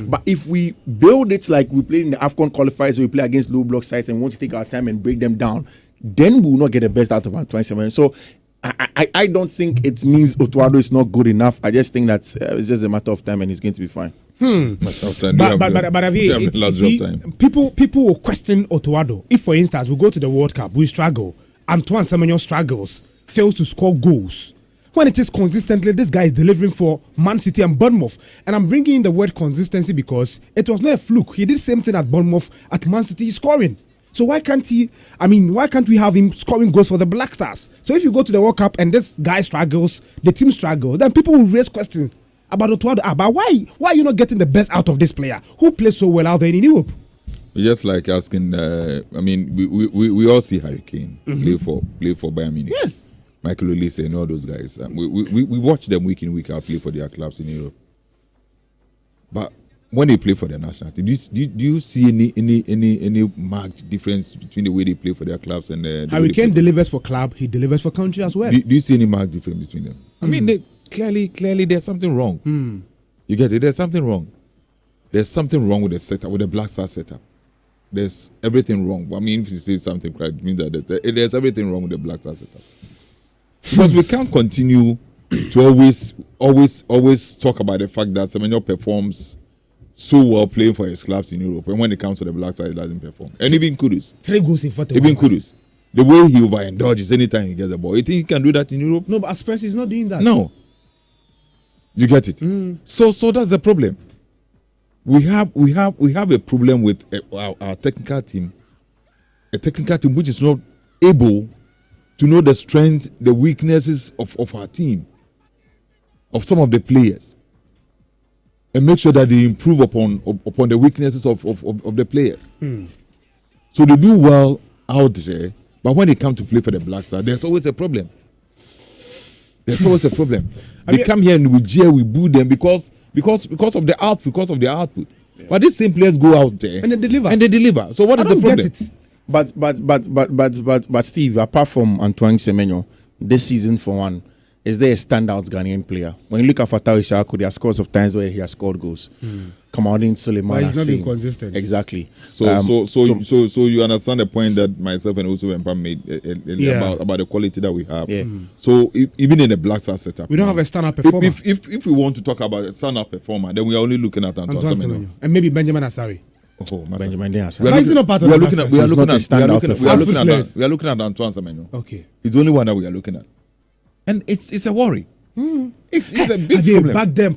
But if we build it like we played in the AFCON qualifiers, we play against low block sides and want to take our time and break them down, then we will not get the best out of Antoine Semenyo. So I don't think it means Otuado is not good enough. I just think that it's just a matter of time and he's going to be fine.
People will question Otuado. If, for instance, we go to the World Cup, we struggle. Antoine Semenyo struggles, fails to score goals. When it is consistently, this guy is delivering for Man City and Bournemouth. And I'm bringing in the word consistency because it was not a fluke. He did the same thing at Bournemouth, at Man City, scoring. So why can't we have him scoring goals for the Black Stars? So if you go to the World Cup and this guy struggles, the team struggles, then people will raise questions about Otuado. But why are you not getting the best out of this player who plays so well out there in Europe?
Just like asking, we all see Harry Kane play for Bayern Munich.
Yes.
Michael Olise and all those guys. We watch them week in, week out play for their clubs in Europe. But when they play for their national team, do you see any marked difference between the way they play for their clubs and the
Harry Kane delivers for club, he delivers for country as well.
Do you see any marked difference between them? I mean, clearly there's something wrong. You get it? There's something wrong. There's something wrong with the setup, with the Black Star setup. There's everything wrong. I mean, if you say something correct, it means that there's everything wrong with the Black Star setup. Because we can't continue to always talk about the fact that Semenyo performs so well playing for his clubs in Europe, and when it comes to the Black Star, he doesn't perform. And even Kudus.
3 goals in 41.
Even Kudus. The way he overindulges anytime he gets the ball. You think he can do that in Europe?
No, but as Spurs is not doing that.
No. You get it? So that's the problem. We have a problem with our technical team. A technical team which is not able to know the strength, the weaknesses of our team, of some of the players, and make sure that they improve upon the weaknesses of the players. So they do well out there, but when they come to play for the Black Stars, there's always a problem. There's always a problem. They come here and we jeer, we boo them because of the output. Yeah. But these same players go out there
and they
deliver. So what is the
problem? But Steve, apart from Antoine Semenyo, this season for one, is there a standout Ghanaian player? When you look at Fatau Ishaku, there are scores of times where he has scored goals. Kamaldeen Suleiman,
he's not been consistent.
Exactly.
So you understand the point that myself and also Wempa made about the quality that we have.
Yeah.
So even in the Black Stars setup,
we don't have a standout performer.
If we want to talk about a standout performer, then we are only looking at Antoine Semenyo
and maybe Benjamin Asari.
Oh, Benjamin Asari.
We are looking at Antoine Semenyo.
Okay,
it's the only one that we are looking at, and it's a worry. It's a big problem.
Back then,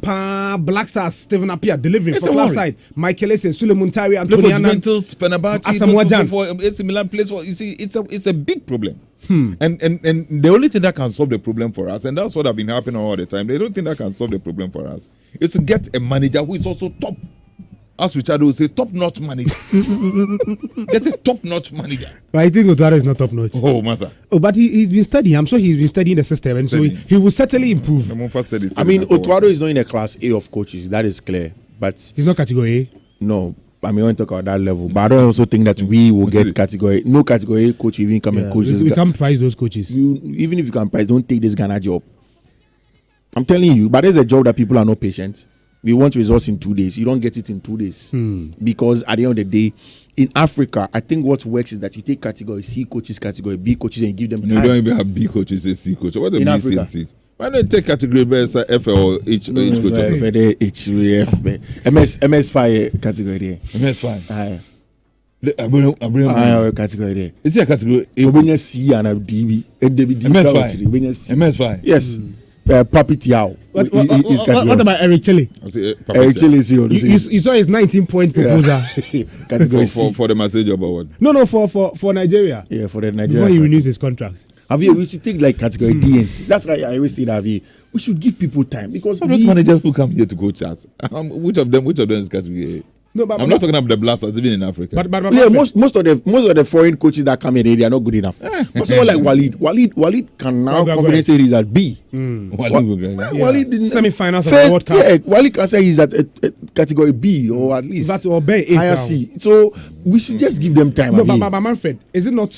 Black Stars, Stephen Appiah delivering for club side. Michael Essien, Suleiman Tari, Antoniana,
Juventus, Fenerbahce,
Asamoah Gyan.
For AC Milan plays for. You see, it's a big problem. And the only thing that can solve the problem for us, and that's what have been happening all the time. The only thing that can solve the problem for us is to get a manager who is also top. As Richard will say, top-notch manager. Get a top-notch manager.
But I think Otuado is not top-notch.
Oh, Masa.
Oh, but he's been studying. I'm sure he's been studying the system, and so he will certainly improve.
I mean, Otuado is not in a class A of coaches. That is clear. But
he's not category A.
No. I mean, we won't talk about that level. But I don't also think that we will get category. No category A coach even come and coach this guy.
We can't price those coaches.
Even if you can price, don't take this Ghana job. I'm telling you. But there's a job that people are not patient. We want results in 2 days. You don't get it in 2 days. Because at the end of the day, in Africa, I think what works is that you take category C coaches, category B coaches, and you give them time.
You don't even have B coaches, a C coach. What do you mean C? Why don't you take category B as F or H coach?
MS5 category there.
MS5.
Category there.
Is it a category A?
When C and a DB,
MS5.
Yes. Papi Tiao.
What about Eric Chile?
Eric Chile is
you saw his 19-point proposal.
For the message about what?
No, for Nigeria.
Yeah, for the Nigeria.
Before he renews his contract.
We should take like category D and C. That's why I always say that we should give people time because
those managers who come here to coach us, which of them is category A? No, but I'm not talking about the Blacks even in Africa.
But most of the foreign coaches that come in, they are not good enough. But someone like Walid can now confidently say he's at B.
Walid didn't semi-finals of the World Cup.
Yeah, Walid can say he's at category B or at least higher C. So we should just give them time.
No, but Manfred, is it not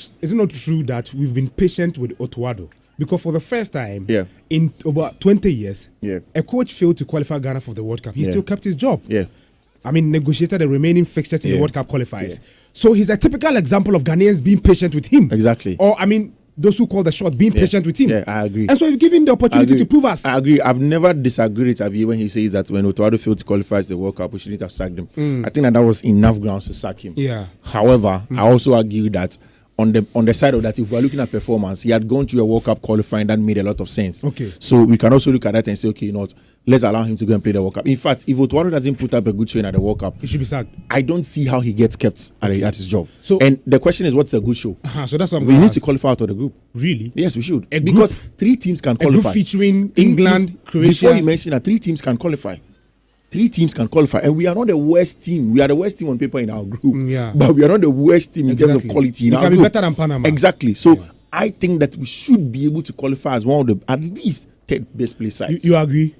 true that we've been patient with Otuado? Because for the first time in about 20 years, a coach failed to qualify Ghana for the World Cup. He still kept his job.
Yeah.
I mean, negotiated the remaining fixtures in the World Cup qualifiers. Yeah. So he's a typical example of Ghanaians being patient with him.
Exactly.
Or, I mean, those who call the shot being patient with him.
Yeah, I agree.
And so he's given the opportunity to prove us.
I agree. I've never disagreed with Avi when he says that when Otuado failed to qualify the World Cup, we shouldn't have sacked him. I think that was enough grounds to sack him.
Yeah.
However, I also argue that on the side of that, if we're looking at performance, he had gone through a World Cup qualifying that made a lot of sense.
Okay.
So we can also look at that and say, okay, you know what, let's allow him to go and play the World Cup. In fact, if Otuado doesn't put up a good showing at the World Cup,
he should be sacked.
I don't see how he gets kept at his job. So, and the question is, what's a good show?
So that's what
we need to qualify out of the group.
Really?
Yes, we should. Because 3 teams can qualify.
A group featuring England, Croatia.
Before you mentioned that 3 teams can qualify. 3 teams can qualify, and we are not the worst team. We are the worst team on paper in our group, but we are not the worst team in terms of quality in our group.
We can be better than Panama.
Exactly. So I think that we should be able to qualify as one of the at least 3rd best place sides.
You agree?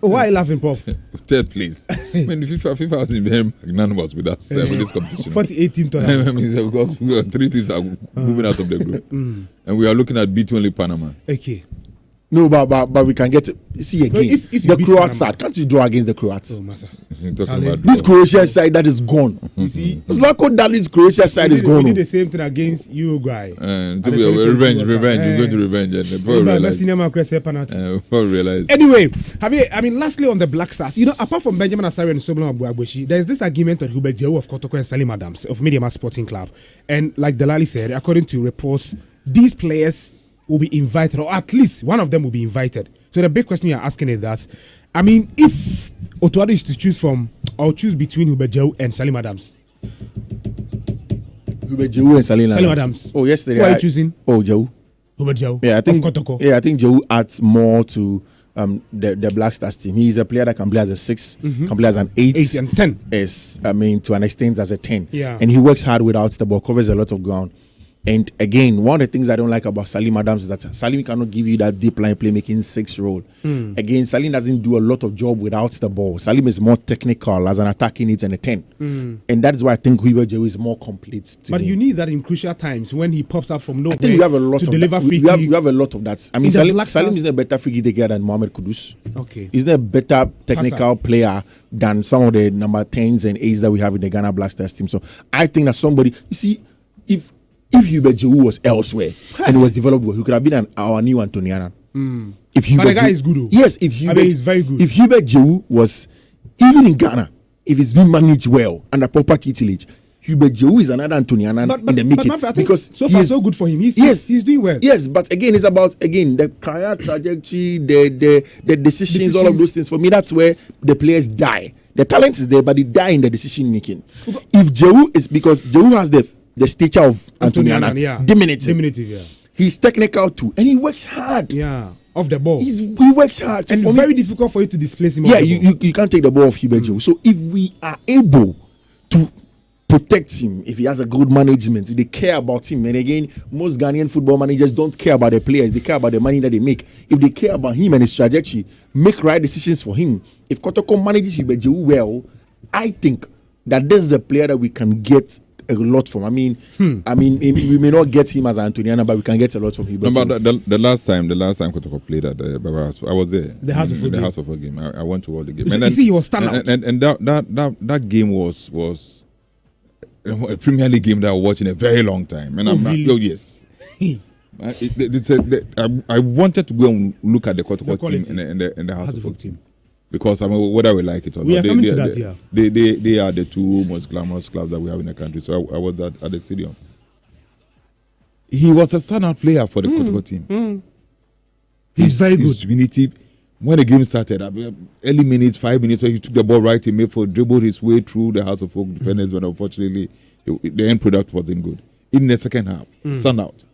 Why are you laughing, Prof?
3rd place. I mean, FIFA has been very magnanimous with us with this competition.
48 team tournament.
I mean, because 3 teams are moving out of the group, and we are looking at beating only Panama.
Okay.
No, but we can get see again. No, if the Croats side, can't you draw against the Croats?
Oh,
this Croatia side that is gone. You see, Zlatko Dalić's Croatia side is gone.
We did the same thing against Uruguay.
Revenge. We're going to revenge.
Anyway, lastly on the Black Stars, apart from Benjamin Asare and Solomon Abuagbeshi, there's this argument on Hubert Jehu of Kotoko and Salim Adams of Mediama Sporting Club, and like Delali said, according to reports, these players will be invited, or at least one of them will be invited. So the big question you're asking is that, I mean, if Otuado is to choose between Hubert Jehu and Salim Adams.
Hubert Jehu and Salim
Adams.
Oh, yesterday.
Who are you choosing?
Oh, Jehu.
Hubert Jehu.
Yeah, I think.
Of Kotoko.
Yeah, I think Jehu adds more to the Black Stars team. He's a player that can play as a 6, can play as an 8
and 10.
To an extent as a 10.
Yeah.
And he works hard without the ball, covers a lot of ground. And again, one of the things I don't like about Salim Adams is that Salim cannot give you that deep line playmaking 6 role. Again, Salim doesn't do a lot of job without the ball. Salim is more technical as an attacking 8 and a 10. And that is why I think Hubert Jehu is more complete.
But you need that in crucial times when he pops up from nowhere.
I think we have a lot
to
of
deliver
that.
free
We have a lot of that. I mean, Salim is a better free taker than Mohamed Kudus.
Okay.
He's a better technical player than some of the number 10s and 8s that we have in the Ghana Black Stars team. So I think that somebody, you see, if Hubert Jehu was elsewhere and was developed well, he could have been our new Antoniana.
But the guy is good though.
Yes, he's
very good.
If Hubert Jehu was, even in Ghana, if it's been managed well under proper tutelage, Hubert Jehu is another Antoniana in the making.
But I think so far so good for him. He's doing well.
Yes, but again, it's about the career trajectory, the decisions, all of those things. For me, that's where the players die. The talent is there, but they die in the decision making. If Jehu is, because Jehu has the stature of Antoniana, diminutive, yeah. He's technical too, and he works hard.
Yeah, off the ball.
He works hard,
and very difficult for you to displace him.
Yeah, you can't take the ball off Hubert Jehu. So if we are able to protect him, if he has a good management, if they care about him, and again, most Ghanaian football managers don't care about the players; they care about the money that they make. If they care about him and his trajectory, make right decisions for him. If Kotoko manages Hubert Jehu well, I think that this is a player that we can get a lot from. I mean, we may not get him as Antoniana, but we can get a lot from him.
No, but the last time Kotoko played at the Barbaras, I was there.
The House of Football.
The House of Football game. I went to all the game.
So you see, he was standing out.
And that game was a Premier League game that I was watching a very long time. And yes. I wanted to go and look at the Kotoko team in the House of Football team. Because whether we like it or not, they are the two most glamorous clubs that we have in the country. So I was at the stadium. He was a standout player for the Kotoko team.
He's very good.
His diminutive. When the game started, early minutes, 5 minutes, so he took the ball right in midfield, dribbled his way through the House of Folk defenders, but unfortunately, the end product wasn't good. In the second half, standout.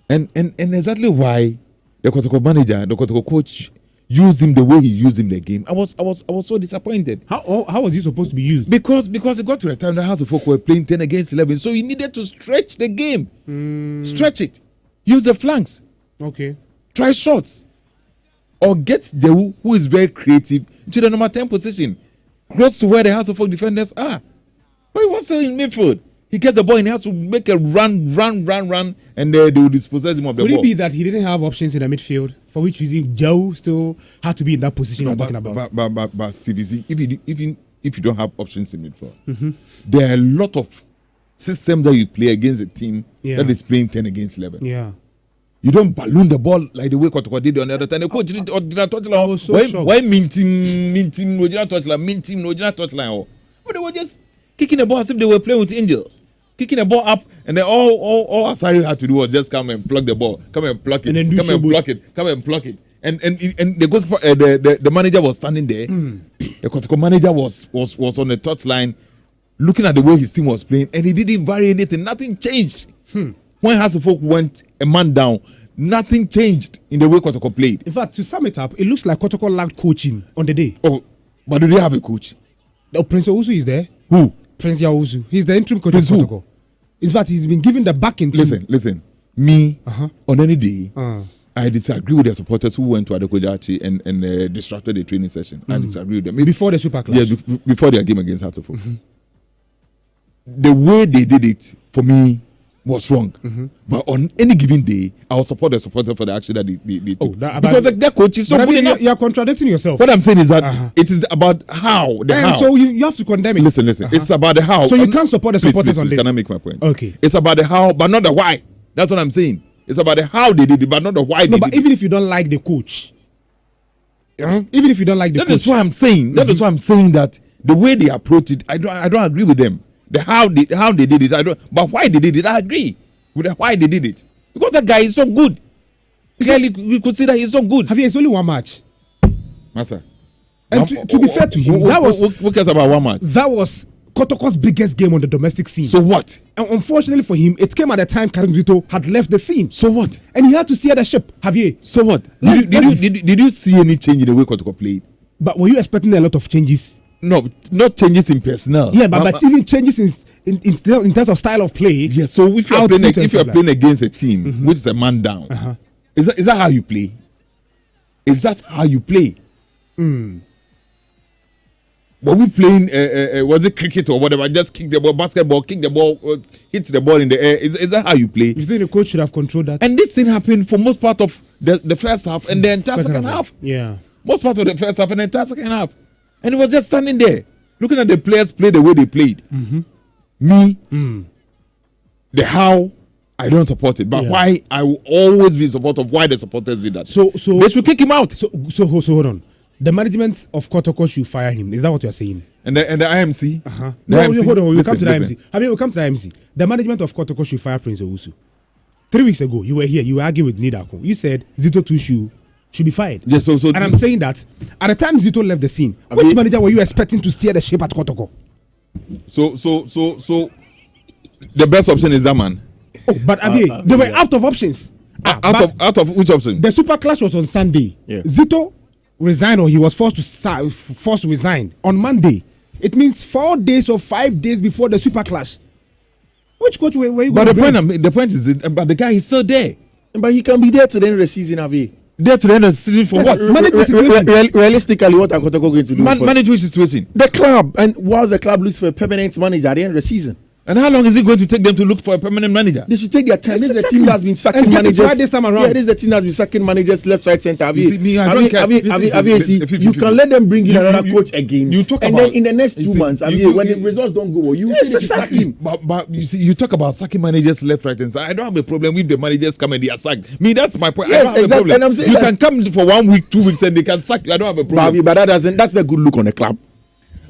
And exactly why the Kotoko manager, the Kotoko coach, used him the way he used him in the game. I was so disappointed.
How was he supposed to be used?
Because it got to the time the House of Folk were playing 10 against 11, so he needed to stretch the game. Stretch it. Use the flanks.
Okay.
Try shots. Or get Jehu, who is very creative, to the number 10 position, close to where the House of Folk defenders are. But he was still in midfield. He gets the ball and he has to make a run, and they will dispossess him of the ball.
Would it be that he didn't have options in the midfield, for which reason Jehu still had to be in that position I'm talking about?
But Stevie, if you don't have options in midfield, there are a lot of systems that you play against a team that is playing 10 against 11.
Yeah.
You don't balloon the ball like the way Kotoko did on the other time. The coach did not touch line. Why minting, no touch line. But they were just kicking the ball as if they were playing with angels. Kicking the ball up, and then all Asari had to do was just come and plug the ball, come and pluck it, come and pluck it. And the manager was standing there. The Kotoko manager was on the touchline, looking at the way his team was playing, and he didn't vary anything. Nothing changed. When House of Folk went a man down, nothing changed in the way Kotoko played.
In fact, to sum it up, it looks like Kotoko lacked coaching on the day.
Oh, but do they have a coach?
Prince Owusu is there.
Who?
Prince Owusu. He's the interim coach of Kotoko. In fact, he's been given the backing.
Listen. Me, on any day, I disagree with the supporters who went to Adekojachi and disrupted the training session. I disagree with them.
Before the Super Clash?
Yeah, before their game against House of Folk. The way they did it, for me, was wrong. But on any given day, I will support the supporter for the action that they took. Because their coach is so good enough.
You are contradicting yourself.
What I'm saying is that it is about how.
So you have to condemn it.
Listen. It's about the how.
So you can't support the supporters on this.
Can I make my point?
Okay.
It's about the how, but not the why. That's what I'm saying. It's about the how they did it, but not the why they did it.
But even if you don't like the coach, even if you don't like the coach.
That is what I'm saying. That is why I'm saying that the way they approach it, I don't agree with them. The how they did it, I don't. But why they did it, I agree with the why they did it. Because that guy is so good. Clearly, we could see that he's so good.
It's only one match,
Master.
And to be fair to him, that was
who cares about one match?
That was Kotoko's biggest game on the domestic scene.
So what?
And unfortunately for him, it came at a time Karim Zito had left the scene.
So what?
And he had to steer the ship. Javier.
So what? Did you see any change in the way Kotoko played?
But were you expecting a lot of changes?
No, not changes in personnel.
Yeah, but even changes in terms of style of play.
Yeah, so if you are playing against a team which is a man down, is that how you play? Is that how you play? But we playing was it cricket or whatever? Just kick the ball, basketball, kick the ball, hit the ball in the air. Is that how you play?
You think the coach should have controlled that?
And this thing happened for most part of the first half and the entire second half.
Yeah,
most part of the first half and the entire second half, and it was just standing there looking at the players play the way they played. The how I don't support it, but why I will always be in support of why the supporters did that. So they should kick him out.
So hold on. The management of Kotoko should fire him. Is that what you are saying?
And the IMC?
Hold on. We'll come to the IMC. We'll come to the IMC. The management of Kotoko should fire Prince Owusu. 3 weeks ago, you were here. You were arguing with Nidako. You said Zito Tushu should be fired.
Yes. And
I'm saying that at the time Zito left the scene, which manager were you expecting to steer the ship at Kotoko?
So the best option is that man.
Oh, but they were out of options.
Out of which option?
The Super Clash was on Sunday. Yeah. Zito resigned, or he was forced to resign on Monday. It means 4 days or 5 days before the Super Clash. Which coach were you going to bring?
The point is, but the guy is still there.
But he can be there to the end of the season, Avi.
There to the end of the season for what?
Realistically, what are Kotoko going to do?
Manage which situation?
The club. And whilst the club looks for a permanent manager at the end of the season.
And how long is it going to take them to look for a permanent manager?
They should take their time. This is the team that's been sacking managers.
This time around.
Yeah, this is the team that's been sacking managers left, right, center. You
can
let them bring in another coach again. And then in the next 2 months, when the results don't go well, you sack him.
But you see, you talk about sacking managers left, right, and center. I don't have a problem if the managers come and they are sacked. That's my point.
Yes,
I don't have a problem. You can come for 1 week, 2 weeks, and they can sack you. I don't have a problem.
But that's the good look on the club.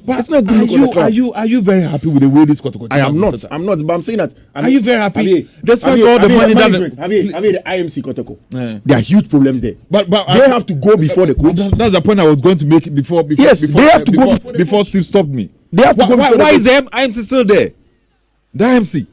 But it's not good. Are you very happy with the way this Kotoko?
I am not. But I'm saying that.
Are you very happy? That's why all the money that
the IMC Kotoko. There are huge problems there.
But
they have to go before the coach.
That's the point I was going to make before.
Yes, they have to go
before Steve stopped me.
They have to go.
Why is the IMC still there? The IMC.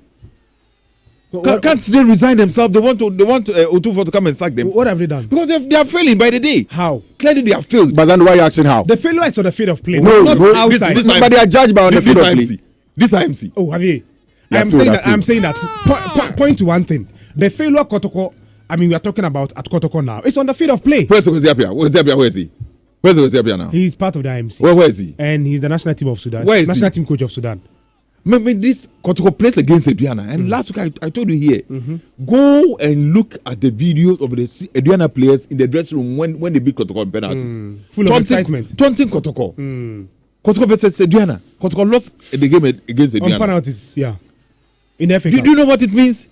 Can't they resign themselves? They want Otufo to come and sack them.
What have they done?
Because they are failing by the day.
How?
Clearly they are failed.
But then why are you asking how?
The failure is on the field of play.
No,
outside.
But they are judged by on the field of play.
This IMC.
Oh, have you? I'm saying that. Point to one thing. The failure Kotoko. We are talking about at Kotoko now. It's on the field of play.
Where's Oziapia? Where is he? Where's Oziapia now?
He's part of the IMC.
Where is he?
And he's the national team of Sudan.
Where is
national team coach of Sudan.
This Kotoko plays against Ediana, and last week I told you here, go and look at the videos of the Ediana players in the dressing room when they beat Kotoko on penalties.
Full of excitement.
Taunting Kotoko. Kotoko versus Ediana. Kotoko lost the game against Ediana.
On penalties, yeah. In FA
Cup. Do you know what it means?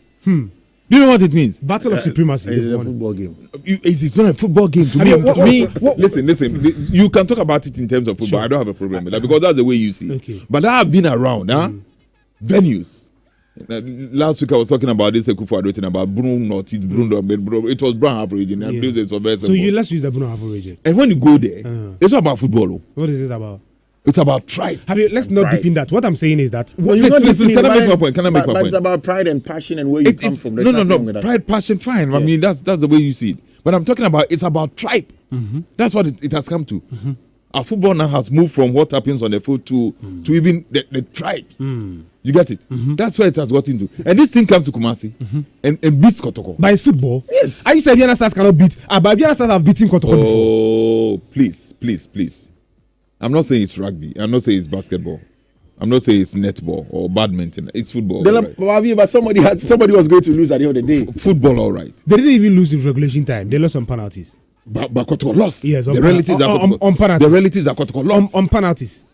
Do you know what it means?
Battle of supremacy.
It's a football game.
It's not a football game to me. Listen. You can talk about it in terms of football. Sure. I don't have a problem with that because that's the way you see.
Okay.
But I have been around, venues. Last week I was talking about this Ekufu thing about Bruno. It was Brown half region. And it was very simple.
So let's use the Bruno half region.
And when you go there, it's not about football.
What is it about?
It's about pride.
Let's not deep in that. What I'm saying is that.
Can I make my point?
But it's about pride and passion and where you come from.
No. Pride, passion, fine. Yeah. I mean, that's the way you see it. But I'm talking about it's about tribe. That's what it has come to. Our football now has moved from what happens on the field to even the tribe. You get it? That's where it has got into. And this thing comes to Kumasi and beats Kotoko.
But it's football.
Yes.
I said Biana Stars cannot beat. But Biana Stars have beaten Kotoko before.
Oh, please. I'm not saying it's rugby. I'm not saying it's basketball. I'm not saying it's netball or badminton. It's football.
Right. But somebody was going to lose at the end of the day.
Football, all right.
They didn't even lose in regulation time. They lost on penalties.
But Kotoko lost.
Yes,
the relatives are
on penalties.
The relatives are Kotoko lost.
On penalties.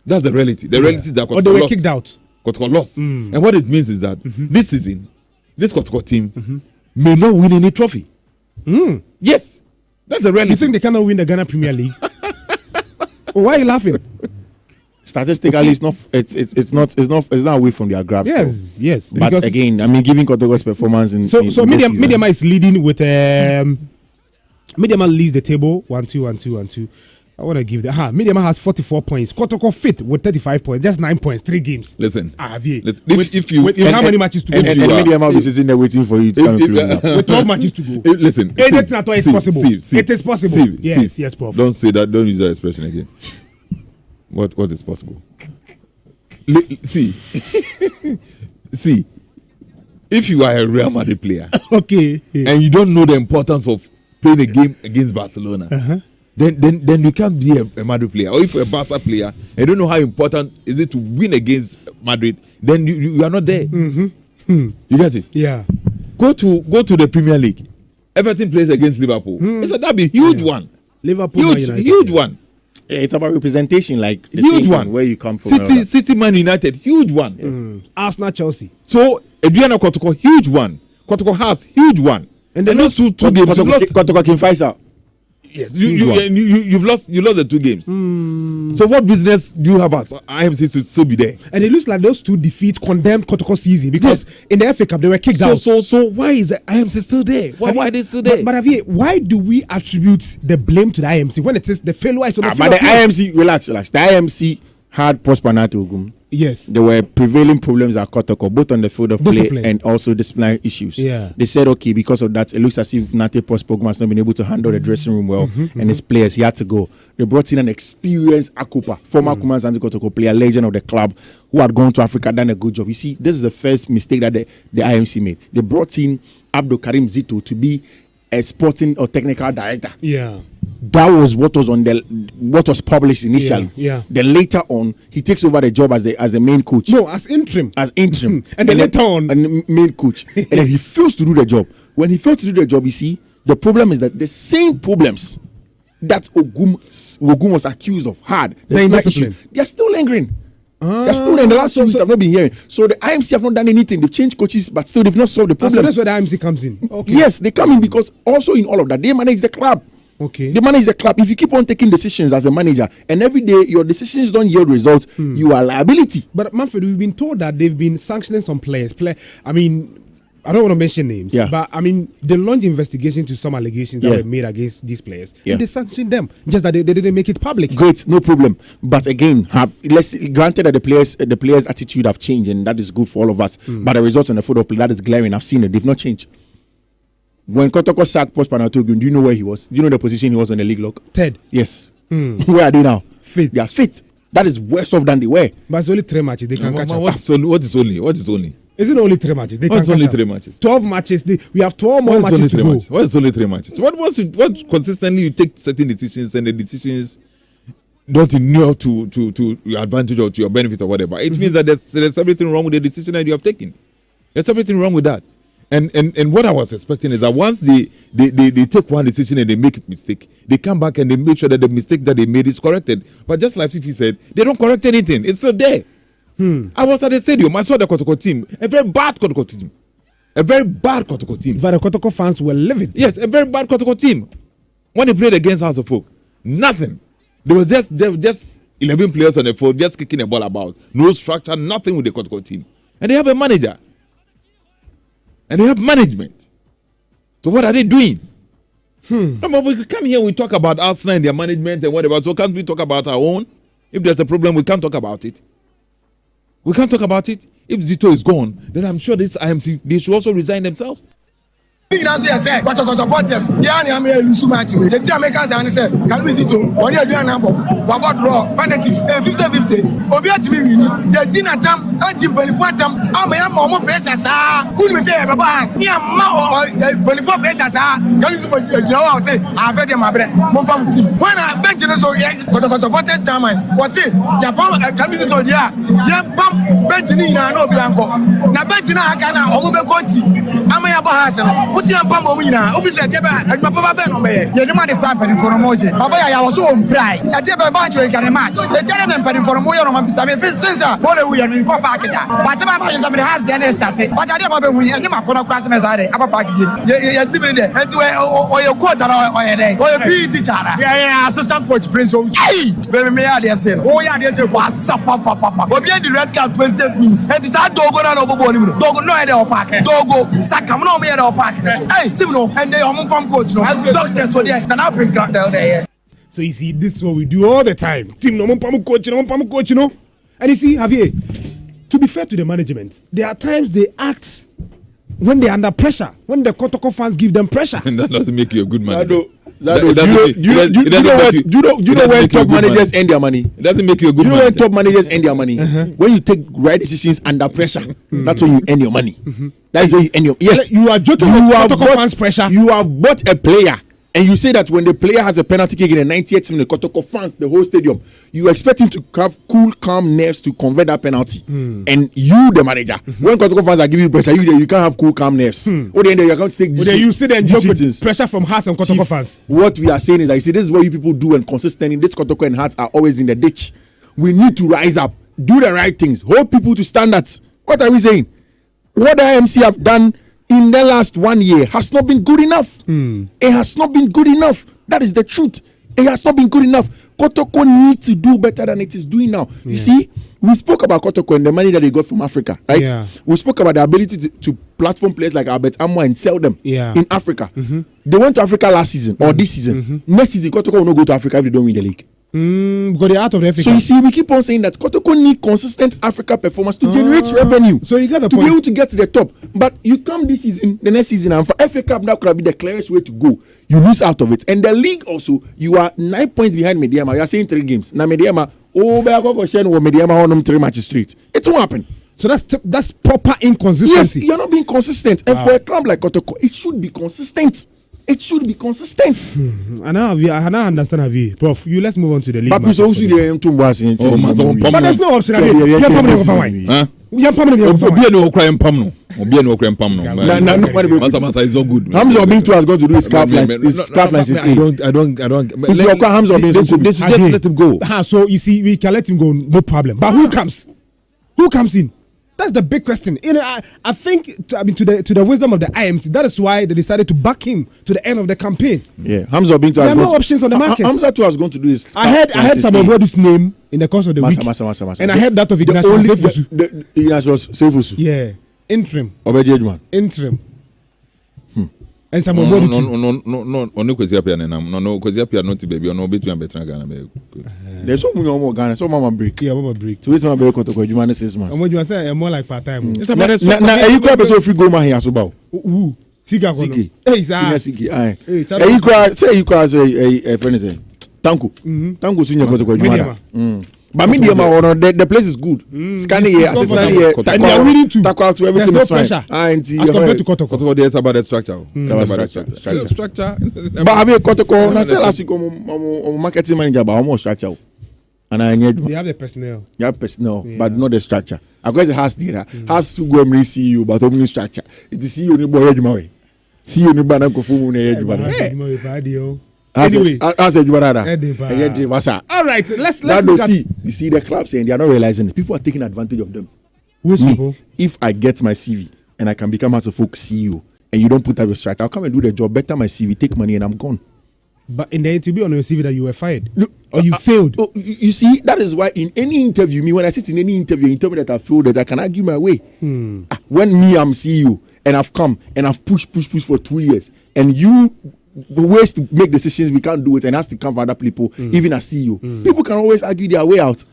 That's the reality. The relatives are Kotoko lost.
Or they were kicked out.
Kotoko lost. And what it means is that this season, this Kotoko team may not win any trophy. Yes. That's the reality.
You think they cannot win the Ghana Premier League? Why are you laughing?
Statistically, it's not away from their grasp.
Yes.
But because again, giving Kotoko's performance in Mediama
is leading with Mediama leads the table 1-2. I want to give that. Mediama has 44 points. Kotoko fit with 35 points. Just 9 points, 3 games.
Listen.
If you how many matches to go?
And Mediama is sitting there waiting for you to come close.
With 12 matches to go.
Listen.
Anything at all is possible. It is possible. Yes, Prof.
Don't say that. Don't use that expression again. What is possible? See. If you are a Real Madrid player,
okay,
and you don't know the importance of playing a game against Barcelona, then you can't be a Madrid player. Or if you're a Barca player and you don't know how important is it to win against Madrid, then you are not there. You get it?
Yeah.
Go to the Premier League. Everton plays against Liverpool. That'd be a huge one.
Liverpool,
huge one.
Yeah, it's about representation, like the
huge one.
Where you come from.
City, Man United, huge one.
Arsenal, Chelsea.
So Adriana Kotoko, huge one. Kotoko has huge one. And then those two games.
Kotoko can fight out.
Yes, you've lost the 2 games. So what business do you have as IMC to still be there?
And it looks like those 2 defeats condemned Kotoko season because in the FA Cup they were kicked out.
So why is the IMC still there? Why are they still there?
But Javier, why do we attribute the blame to the IMC when it is the failure is on the
field? But the IMC, relax. The IMC had Prospernato Ogum.
Yes.
There were prevailing problems at Kotoko, both on the field of play and also disciplinary issues.
Yeah.
They said, okay, because of that, it looks as if Nate Prosper has not been able to handle the dressing room well, and his players, he had to go. They brought in an experienced Akupa, former Kumasi Kotoko player, legend of the club, who had gone to Africa, done a good job. You see, this is the first mistake that the IMC made. They brought in Abdul Karim Zito to be a sporting or technical director.
Yeah.
That was what was published initially.
Yeah.
Then later on, he takes over the job as the main coach.
No, as interim.
And then later on, main coach. And then he fails to do the job. When he fails to do the job, you see, the problem is that the same problems that Ogum was accused of they are still lingering. They're still in the last 2 weeks I've not been hearing. So the IMC have not done anything. They've changed coaches, but still they've not solved the problem.
So that's where the IMC comes in. Okay.
Yes, they come in because also in all of that, they manage the club.
Okay.
They manage the club. If you keep on taking decisions as a manager and every day your decisions don't yield results, you are liability.
But Manfred, we've been told that they've been sanctioning some players. I don't want to mention names, but they launched investigation to some allegations that were made against these players. And they sanctioned them, just that they didn't make it public.
Great, no problem. But again, granted that the players' attitude have changed, and that is good for all of us. But the results on the football play, that is glaring. I've seen it; they've not changed. When Kotoko sacked Prospernato, do you know where he was? Do you know the position he was on the league log?
Third.
Yes. Where are they now?
Fifth.
They are fifth. That is worse off than they were.
But it's only 3 matches. They can catch up.
What is only?
Is it only 3 matches?
What's only 3 matches?
12 matches. We have 12 more matches to go.
What is only 3 matches? What consistently you take certain decisions and the decisions don't inure to your advantage or to your benefit or whatever. It means that there's everything wrong with the decision that you have taken. There's everything wrong with that. And what I was expecting is that once they take one decision and they make a mistake, they come back and they make sure that the mistake that they made is corrected. But just like he said, they don't correct anything. It's still there. I was at the stadium. I saw the Kotoko team. A very bad Kotoko team. A very bad Kotoko team.
But the Kotoko fans were livid.
Yes, a very bad Kotoko team. When they played against House of Folk, nothing. There was just 11 players on the field just kicking the ball about. No structure, nothing with the Kotoko team. And they have a manager. And they have management. So what are they doing? No, but we come here, we talk about Arsenal and their management and whatever. So can't we talk about our own? If there's a problem, we can't talk about it. We can't talk about it. If Zito is gone, then I'm sure this IMC, they should also resign themselves.
Kotoko supporters, I'm here lose match. The team makers and say, can we Zito? When you do a number, what draw penalties 50-50. Obiat me, the dinner time, I did 24 time. I'm a more precious. Who will say, Baba, near more 24 precious. Can you say, I've heard my bread. When I mentioned so, yes, Kotoko supporters, time was it? Japan, can we Zito? Yeah, bump Benjamin, no Bianco. Now, Benjamin, I can over Conti. I'm a Bahasan. What's your bum? Officer, and my papa Ben on me. You're the money company for a mojo. Papa, I was so pride. I did a bunch of a match. The gentleman penny for a mojo on my since we are in Copac. But somebody has the end started. But I never we had him up on a class as I have a package. You're timid or your quarter or a day or a PE teacher. Yeah, assistant coach Prince. Hey, baby, may I say, oh, yeah, what's up, papa? But behind the red card 20 minutes. And it's a dog on over body. Dog no idea of parking. Dogo, Sakamano, me at our parking. Hey, Timno, and they are pump coach. No, doctors, so they're not bring down there.
So you see, this is what we do all the time. Team no coach, you know. And you see, Javier, to be fair to the management, there are times they act when they're under pressure, when the Kotoko fans give them pressure.
And that doesn't make you a good manager.
Do you know when top managers end their money?
It doesn't make you a good
You
manager.
know when top managers end their money? When you take right decisions under pressure, that's when you end your money. That is when you end your. Yes,
you are joking with Kotoko fans' pressure.
You have bought a player. And you say that when the player has a penalty kick in the 98th minute, Kotoko fans the whole stadium, you expect him to have cool, calm nerves to convert that penalty. And you, the manager, when Kotoko fans are giving you pressure, you can't have cool, calm nerves. Or then you're going to take.
You sit there and joke with pressure from Hearts and Kotoko fans.
What we are saying is, I see this is what you people do, and consistently, this Kotoko and Hearts are always in the ditch. We need to rise up, do the right things, hold people to standards. What are we saying? What the IMC have done in the last 1 year has not been good enough. It has not been good enough. That is the truth. It has not been good enough. Kotoko needs to do better than it is doing now. You see, we spoke about Kotoko and the money that they got from Africa, right? Yeah. We spoke about the ability to platform players like Albert Amwa and sell them in Africa. They went to Africa last season or this season. Next season, Kotoko will not go to Africa if they don't win the league.
Because they're out of Africa.
So you see, we keep on saying that Kotoko need consistent Africa performance to generate revenue.
So you get the
to
point.
be able to get to the top. But you come this season, the next season, and for FA Cup that could be the clearest way to go. You lose out of it. And the league also, you are 9 points behind Mediama. You are saying 3 games. Now Mediama, Mediama on them 3 matches straight. It won't happen.
So that's proper inconsistency.
Yes, you're not being consistent. And for a club like Kotoko, it should be consistent. It should be consistent.
I now understand, Avi. Prof, let's move on to the league.
But there's no
option.
Masa is so good.
Hamza Obintu has got to do his calf lines. His calf lines is
I don't.
They should
just let him go.
So you see, we can let him go, no problem. But who comes? Who comes in? That's the big question. You know, I think to the wisdom of the IMC, that is why they decided to back him to the end of the campaign.
Yeah, Hamza Obintu.
There are no options on the market.
Hamza too has going to do his.
I heard somebody's name in the course of the week, and I heard that of Ignacio Seifusu.
Ignacio Seifusu.
Yeah, interim.
Obejejuman.
Interim. And some
no kwesi apia no kwesi apia no baby no betu betra Ghana be.
There's so more Ghana, so mama break.
Yeah, mama break.
So it's my be Kotoko Ejuma 6 months.
Omo say more like part time.
Na you grab so free go ma here so ba.
Who? Sika kono.
Hey, Sika. Ai. You cry say friend say Tanku. Tanku sunya Kotoko Ejuma. But the place is good. Scanning here, assistant here, and they are willing to talk out to everything is fine.
As compared to Kotoko.
There's about the structure. Structure.
But I mean Kotoko, I said last week on marketing manager, but almost structure. And I need.
They have the personnel.
You have personnel, but not the structure. I guess it has data. Has to go and CEO, but only structure. It is CEO ni boy Ejuma. CEO ni bana ko fumu na Ejuma. Anyway, all
right, let's
look at you see the clubs and they are not realizing it. People are taking advantage of them.
Which people?
If I get my CV and I can become as a folk CEO and you don't put that restrict, I'll come and do the job, better my CV, take money and I'm gone.
But in the interview on your CV that you were fired or you failed.
You see, that is why in any interview, when I sit in any interview, you tell me that I failed, that I can argue my way. When I'm CEO and I've come and I've pushed for 2 years and you ways to make decisions, we can't do it, and has to come from other people, even as CEO. People can always argue their way out.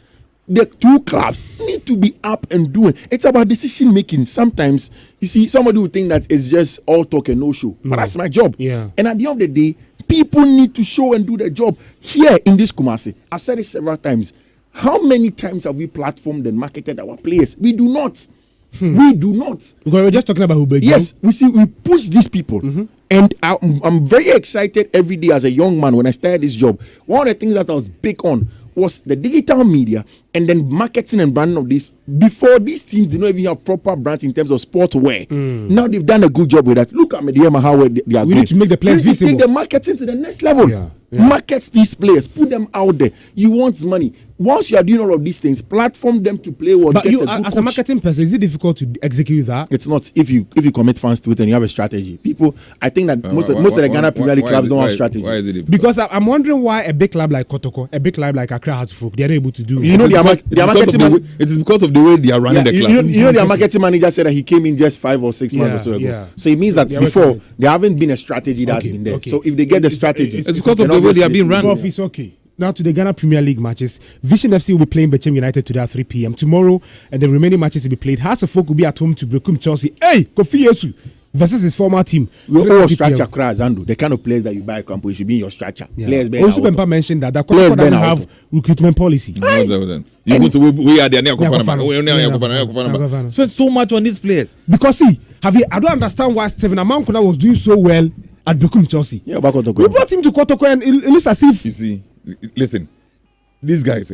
The 2 clubs need to be up and doing. It's about decision making. Sometimes, you see, somebody will think that it's just all talk and no show. But that's my job.
Yeah.
And at the end of the day, people need to show and do their job. Here in this Kumasi, I've said it several times. How many times have we platformed and marketed our players? We do not. We do not.
Because we're just talking about Hubert.
Yes, we push these people. And I'm very excited every day as a young man when I started this job. One of the things that I was big on was the digital media and then marketing and branding of this. Before, these teams did not even have proper brands in terms of sportswear. Now they've done a good job with that. Look at Mediama, how they are
going. We need to make the players visible.
Take the marketing to the next level. Market these players, put them out there. You want money, once you are doing all of these things, platform them to play what.
But
gets
you,
a good
as
coach.
a marketing person, is it difficult to execute that?
It's not. If you commit funds to it and you have a strategy, people. I think that most of the Ghana Premier League clubs don't have strategy.
Why is it difficult?
Because I'm wondering why a big club like Kotoko, a big club like Accra Hearts of Oak, they're able to do.
You know, their marketing.
It is because of the way they are running the club.
You know, their marketing manager said that he came in just 5 or 6 months or so ago.
Yeah.
So it means that before there haven't been a strategy that's been there.
Okay.
So if they get the strategy,
it's because of the way they are being run.
It's okay. Now to the Ghana Premier League matches. Vision FC will be playing Bechem United today at 3 p.m. tomorrow, and the remaining matches will be played. Hearts of Oak will be at home to Brekum Chelsea. Hey, Kofi Yesu versus his former team.
Your structure crash, Zandu. The kind of players that you buy, Campo, should be in your structure.
Yeah.
Players
Also, Bempa mentioned that Kotoko doesn't have recruitment policy.
We are the spend so much on these players
because see, I don't understand why Stephen Amankuna was doing so well at Brekum Chelsea.
Yeah, about Kotoko.
We brought him to Kotoko, and it looks as if
you see. Listen, these guys,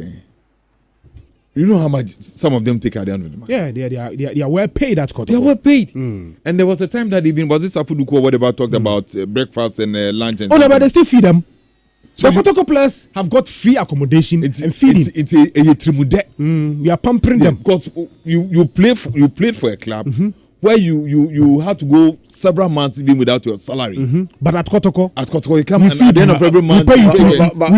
you know how much some of them take at the end of the month.
Yeah, they are well paid at Kotoko.
They are well paid. And there was a time that even was this Afuduku or whatever talked about breakfast and lunch and.
Oh no, but they still feed them. So the Kotoko players have got free accommodation and feeding.
It's a trimude.
We are pampering them
because you played for a club. Where you have to go several months even without your salary.
But at Kotoko
you come and at the end of every month
we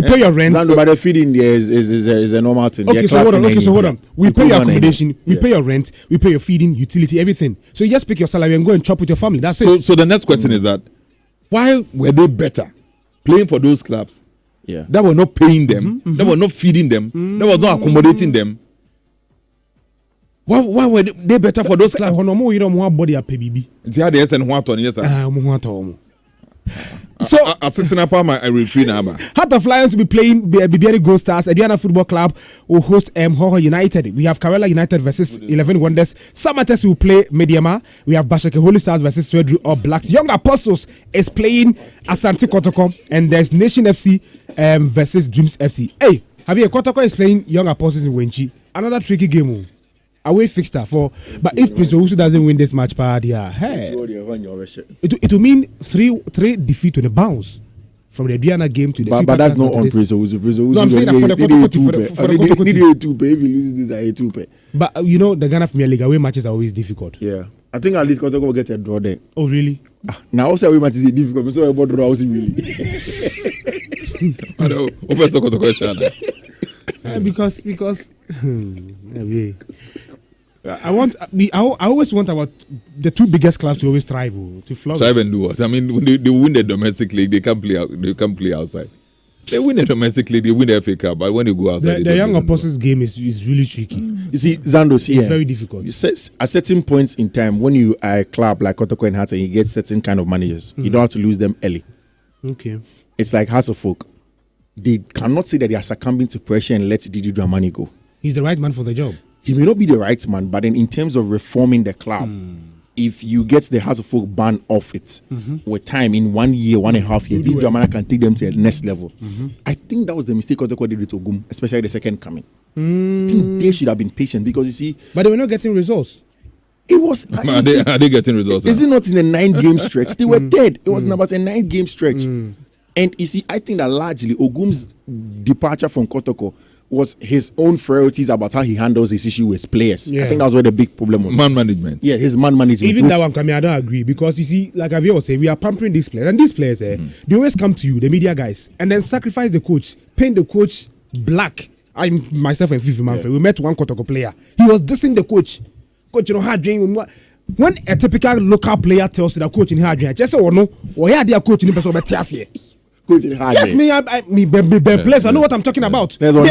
pay your rent.
But the feeding there is a normal thing.
Okay, so hold on. We pay your accommodation, we pay your rent, we pay your feeding, utility, everything. So you just pick your salary and go and chop with your family. That's it.
So the next question is that why were they better playing for those clubs?
Yeah.
That were not paying them, that were not feeding them, that was not accommodating them. Why were they better for those clubs?
You don't want body at PBB.
So I sitting up on my referee now.
Heart of Lions will be playing Bibiani Gold Stars. Ediana Football Club will host Hoho United. We have Karela United versus 11 Wonders. Samates will play Mediama. We have Bashake Holy Stars versus Swedru or Blacks. Young Apostles is playing Asante Kotoko, and there's Nation FC versus Dreams FC. Hey, have you Kotoko is playing Young Apostles in Wenchi? Another tricky game. Away fixture for, but if Prince Owusu doesn't win this match, hey, it will mean three defeat to the bounce from the Diana game to the.
But that's not on Prince Owusu.
No, I'm saying that for the Kotoko
need a 2 pay. If you lose this, a 2 pay.
But you know the Ghana Premier League away matches are always difficult.
Yeah, I think at least Kotoko will get a draw there.
Oh really?
Now also away matches is difficult. So about draw also really.
I know. Open Kotoko question.
Because I always want about the two biggest clubs to always thrive to flourish.
Thrive and do what? I mean, when they win the domestic league, they can't play out. They can't play outside. They win the domestic league, they win the FA Cup, but when they go outside,
the Young Apostles game is really tricky.
You see, Zandos here,
it's very difficult.
At certain points in time, when you are a club like Kotoko and Hearts and you get certain kind of managers, you don't have to lose them early.
Okay,
it's like Hearts of Oak. They cannot say that they are succumbing to pressure and let Didi Dramani go.
He's the right man for the job.
He may not be the right man, but then in terms of reforming the club, if you get the Hearts of Oak ban off it, with time, in 1 year, 1.5 years, Didi Dramani can take them to the next level. I think that was the mistake Kotoko did with Ogum, especially the second coming. I think they should have been patient because you see,
but they were not getting results.
It was.
Are they getting results?
Is it not in a 9-game stretch? They were dead. It was about a 9-game stretch. And you see, I think that largely Ogum's departure from Kotoko was his own frailties about how he handles his issue with players. I think that was where the big problem was.
Man management.
Yeah, his man management.
Even that one, I don't agree because you see, like Avia was saying, we are pampering these players, and these players, they always come to you, the media guys, and then sacrifice the coach, paint the coach black. I myself and Fifi Manfred, we met one Kotoko player. He was dissing the coach. Coach, you know how doing. When a typical local player tells you that coach in hard drink, just say, oh no, or here they are coaching in person, but yes, me players. I know what I'm talking about. They are so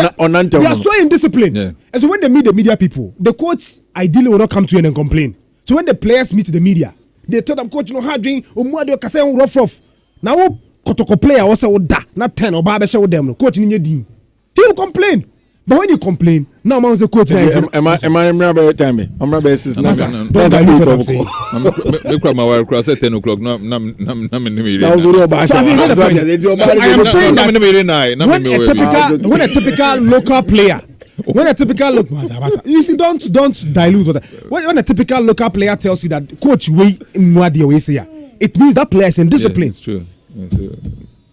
indisciplined. Yeah. And so when they meet the media people, the coach ideally will not come to you and complain. So when the players meet the media, they tell them, coach, you know how doing, rough. Now, Kotoko player also da, not 10 or Babesha with them. Coach in your dean. He will complain. But when you complain, now man's a coach.
Am I remember time? I'm not basis.
Don't dilute what I'm saying.
Make my wife cross at 10 o'clock. No, I am
saying that when a typical local player, you see, don't dilute that. When a typical local player tells you that coach it means that player is indisciplined.
It's true.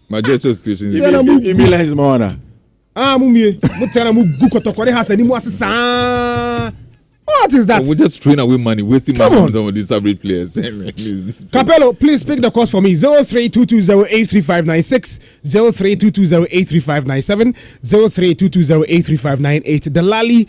My situation is
Mumie, Mutana Mugu Kotokore has any more. What is that?
We're just throwing away money, wasting money on some of these average players.
Capello, please pick the course for me. 0322083596, 0322083597, 0322083598. Delali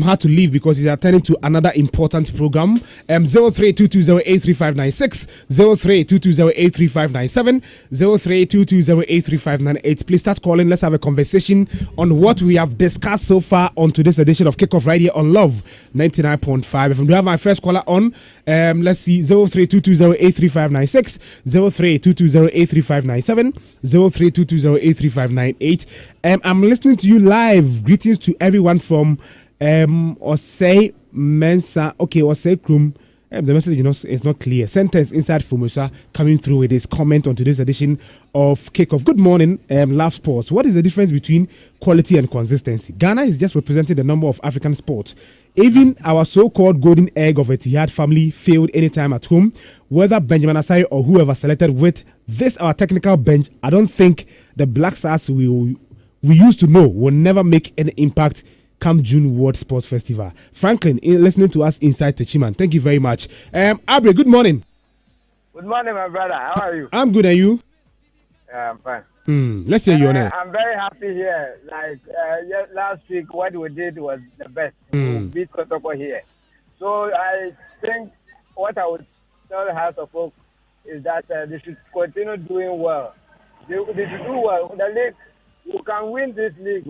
had to leave because he's attending to another important program. 0322083596, 0322083597, 0322083598. Please start calling. Let's have a conversation on what we have discussed so far on today's edition of Kickoff right here on Love 99.5. If we do have my first caller on, let's see, 0322083596, 0322083597, 0322083598. I'm listening to you live. Greetings to everyone from Osei Mensa. Okay, Osei Krum. The message is not clear. Sentence inside Formosa coming through with his comment on today's edition of Kickoff. Good morning, Love Sports. What is the difference between quality and consistency? Ghana is just representing the number of African sports. Even our so-called golden egg of Etihad family failed anytime at home. Whether Benjamin Asare or whoever selected with this our technical bench, I don't think the Black Stars we used to know will never make any impact come June World Sports Festival. Franklin, listening to us inside Techiman. Thank you very much. Abre, good morning.
Good morning, my brother. How are you?
I'm good, and you?
I'm fine.
Let's hear your name.
I'm very happy here. Like last week, what we did was the best. We beat Kotoko here. So I think what I would tell the House of Folk is that they should continue doing well. They should do well. The league, you can win this league.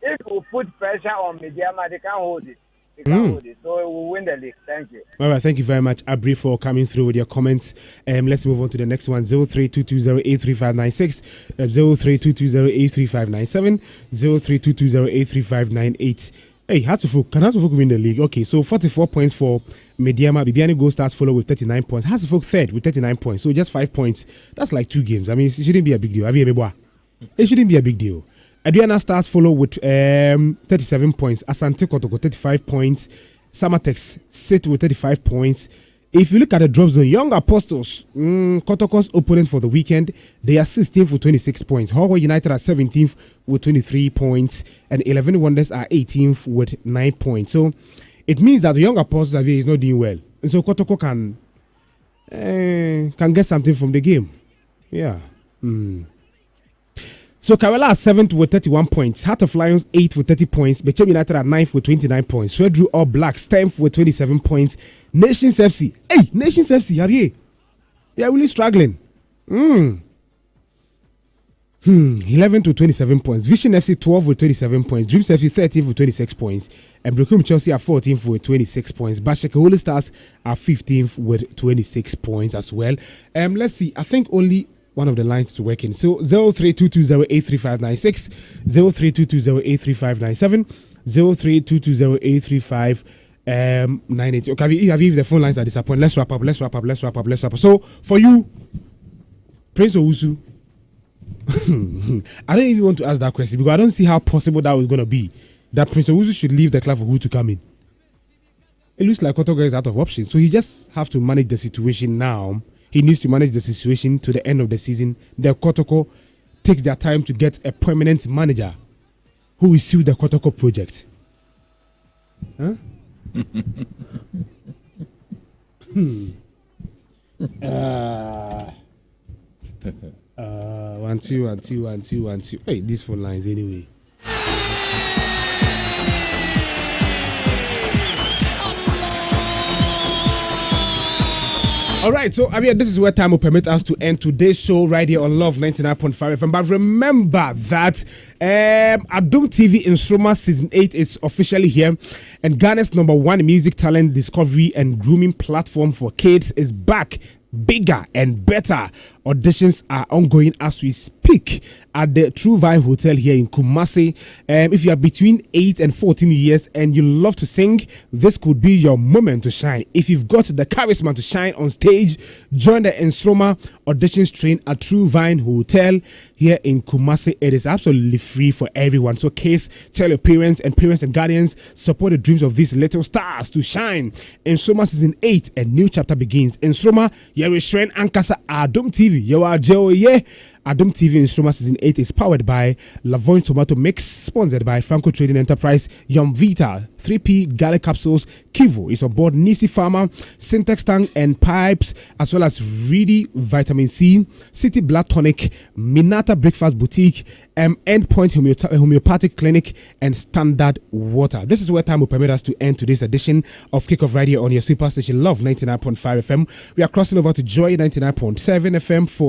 If we put pressure on Mediama, they can't hold it. So we will win the league. Thank you.
All right, thank you very much, Abri, for coming through with your comments. Let's move on to the next one. 0322083596, 0322083597, 0322083598. Hey, can Hatsufolk win the league? Okay, so 44 points for Mediama. Bibiani Gold Stars follow with 39 points. Hatsufolk third with 39 points. So just 5 points. That's like 2 games. I mean, it shouldn't be a big deal. It shouldn't be a big deal. Adriana Stars follow with 37 points. Asante Kotoko 35 points. Samatex sit with 35 points. If you look at the drop zone, Young Apostles, Kotoko's opponent for the weekend, they are 16th with 26 points. Hoho United are 17th with 23 points. And 11 Wonders are 18th with 9 points. So it means that the Young Apostles is not doing well. And so Kotoko can get something from the game. Yeah. So Karela are 7th with 31 points. Heart of Lions 8th with 30 points. Bechem United are 9th with 29 points. Swedru All Blacks 10th with 27 points. Nations FC. Hey, Nations FC, have you? They are really struggling. 11 to 27 points. Vision FC 12 with 27 points. Dreams FC 13 with 26 points. And Brooklyn Chelsea are 14th with 26 points. Bashaka Holy Stars are 15th with 26 points as well. Let's see. I think only one of the lines to work in. So 0322083596, 0322083597, 0322083598. Okay, have you the phone lines are disappointed? Let's wrap up. So for you, Prince Owusu, I don't even want to ask that question because I don't see how possible that was going to be. That Prince Owusu should leave the club for who to come in. It looks like Kotoga is out of options. So he just have to manage the situation now. He needs to manage the situation to the end of the season. The Kotoko takes their time to get a permanent manager who will sue the Kotoko project. Huh? 1 2 1 2 1 2 1 2. Hey, these phone lines anyway. All right, so this is where time will permit us to end today's show right here on Love 99.5 FM. But remember that Adum TV Instroma Season 8 is officially here, and Ghana's #1 music talent discovery and grooming platform for kids is back, bigger and better. Auditions are ongoing as we speak at the True Vine Hotel here in Kumasi. If you are between 8 and 14 years and you love to sing, this could be your moment to shine. If you've got the charisma to shine on stage, join the Enstroma auditions train at True Vine Hotel here in Kumasi. It is absolutely free for everyone. So, case, tell your parents and guardians, support the dreams of these little stars to shine. Enstroma Season 8, a new chapter begins. Enstroma, Yerishren Ankasa Adum TV. You are Joe, yeah. Adom TV Instruma Season 8 is powered by Lavoine Tomato Mix, sponsored by Franco Trading Enterprise, Yum Vita, 3P Garlic Capsules, Kivo is on board, Nisi Pharma, Syntex Tank and Pipes, as well as Reedy Vitamin C, City Blood Tonic, Minata Breakfast Boutique, Endpoint Homeopathic Clinic, and Standard Water. This is where time will permit us to end today's edition of Kickoff Radio on your superstation Love 99.5 FM. We are crossing over to Joy 99.7 FM for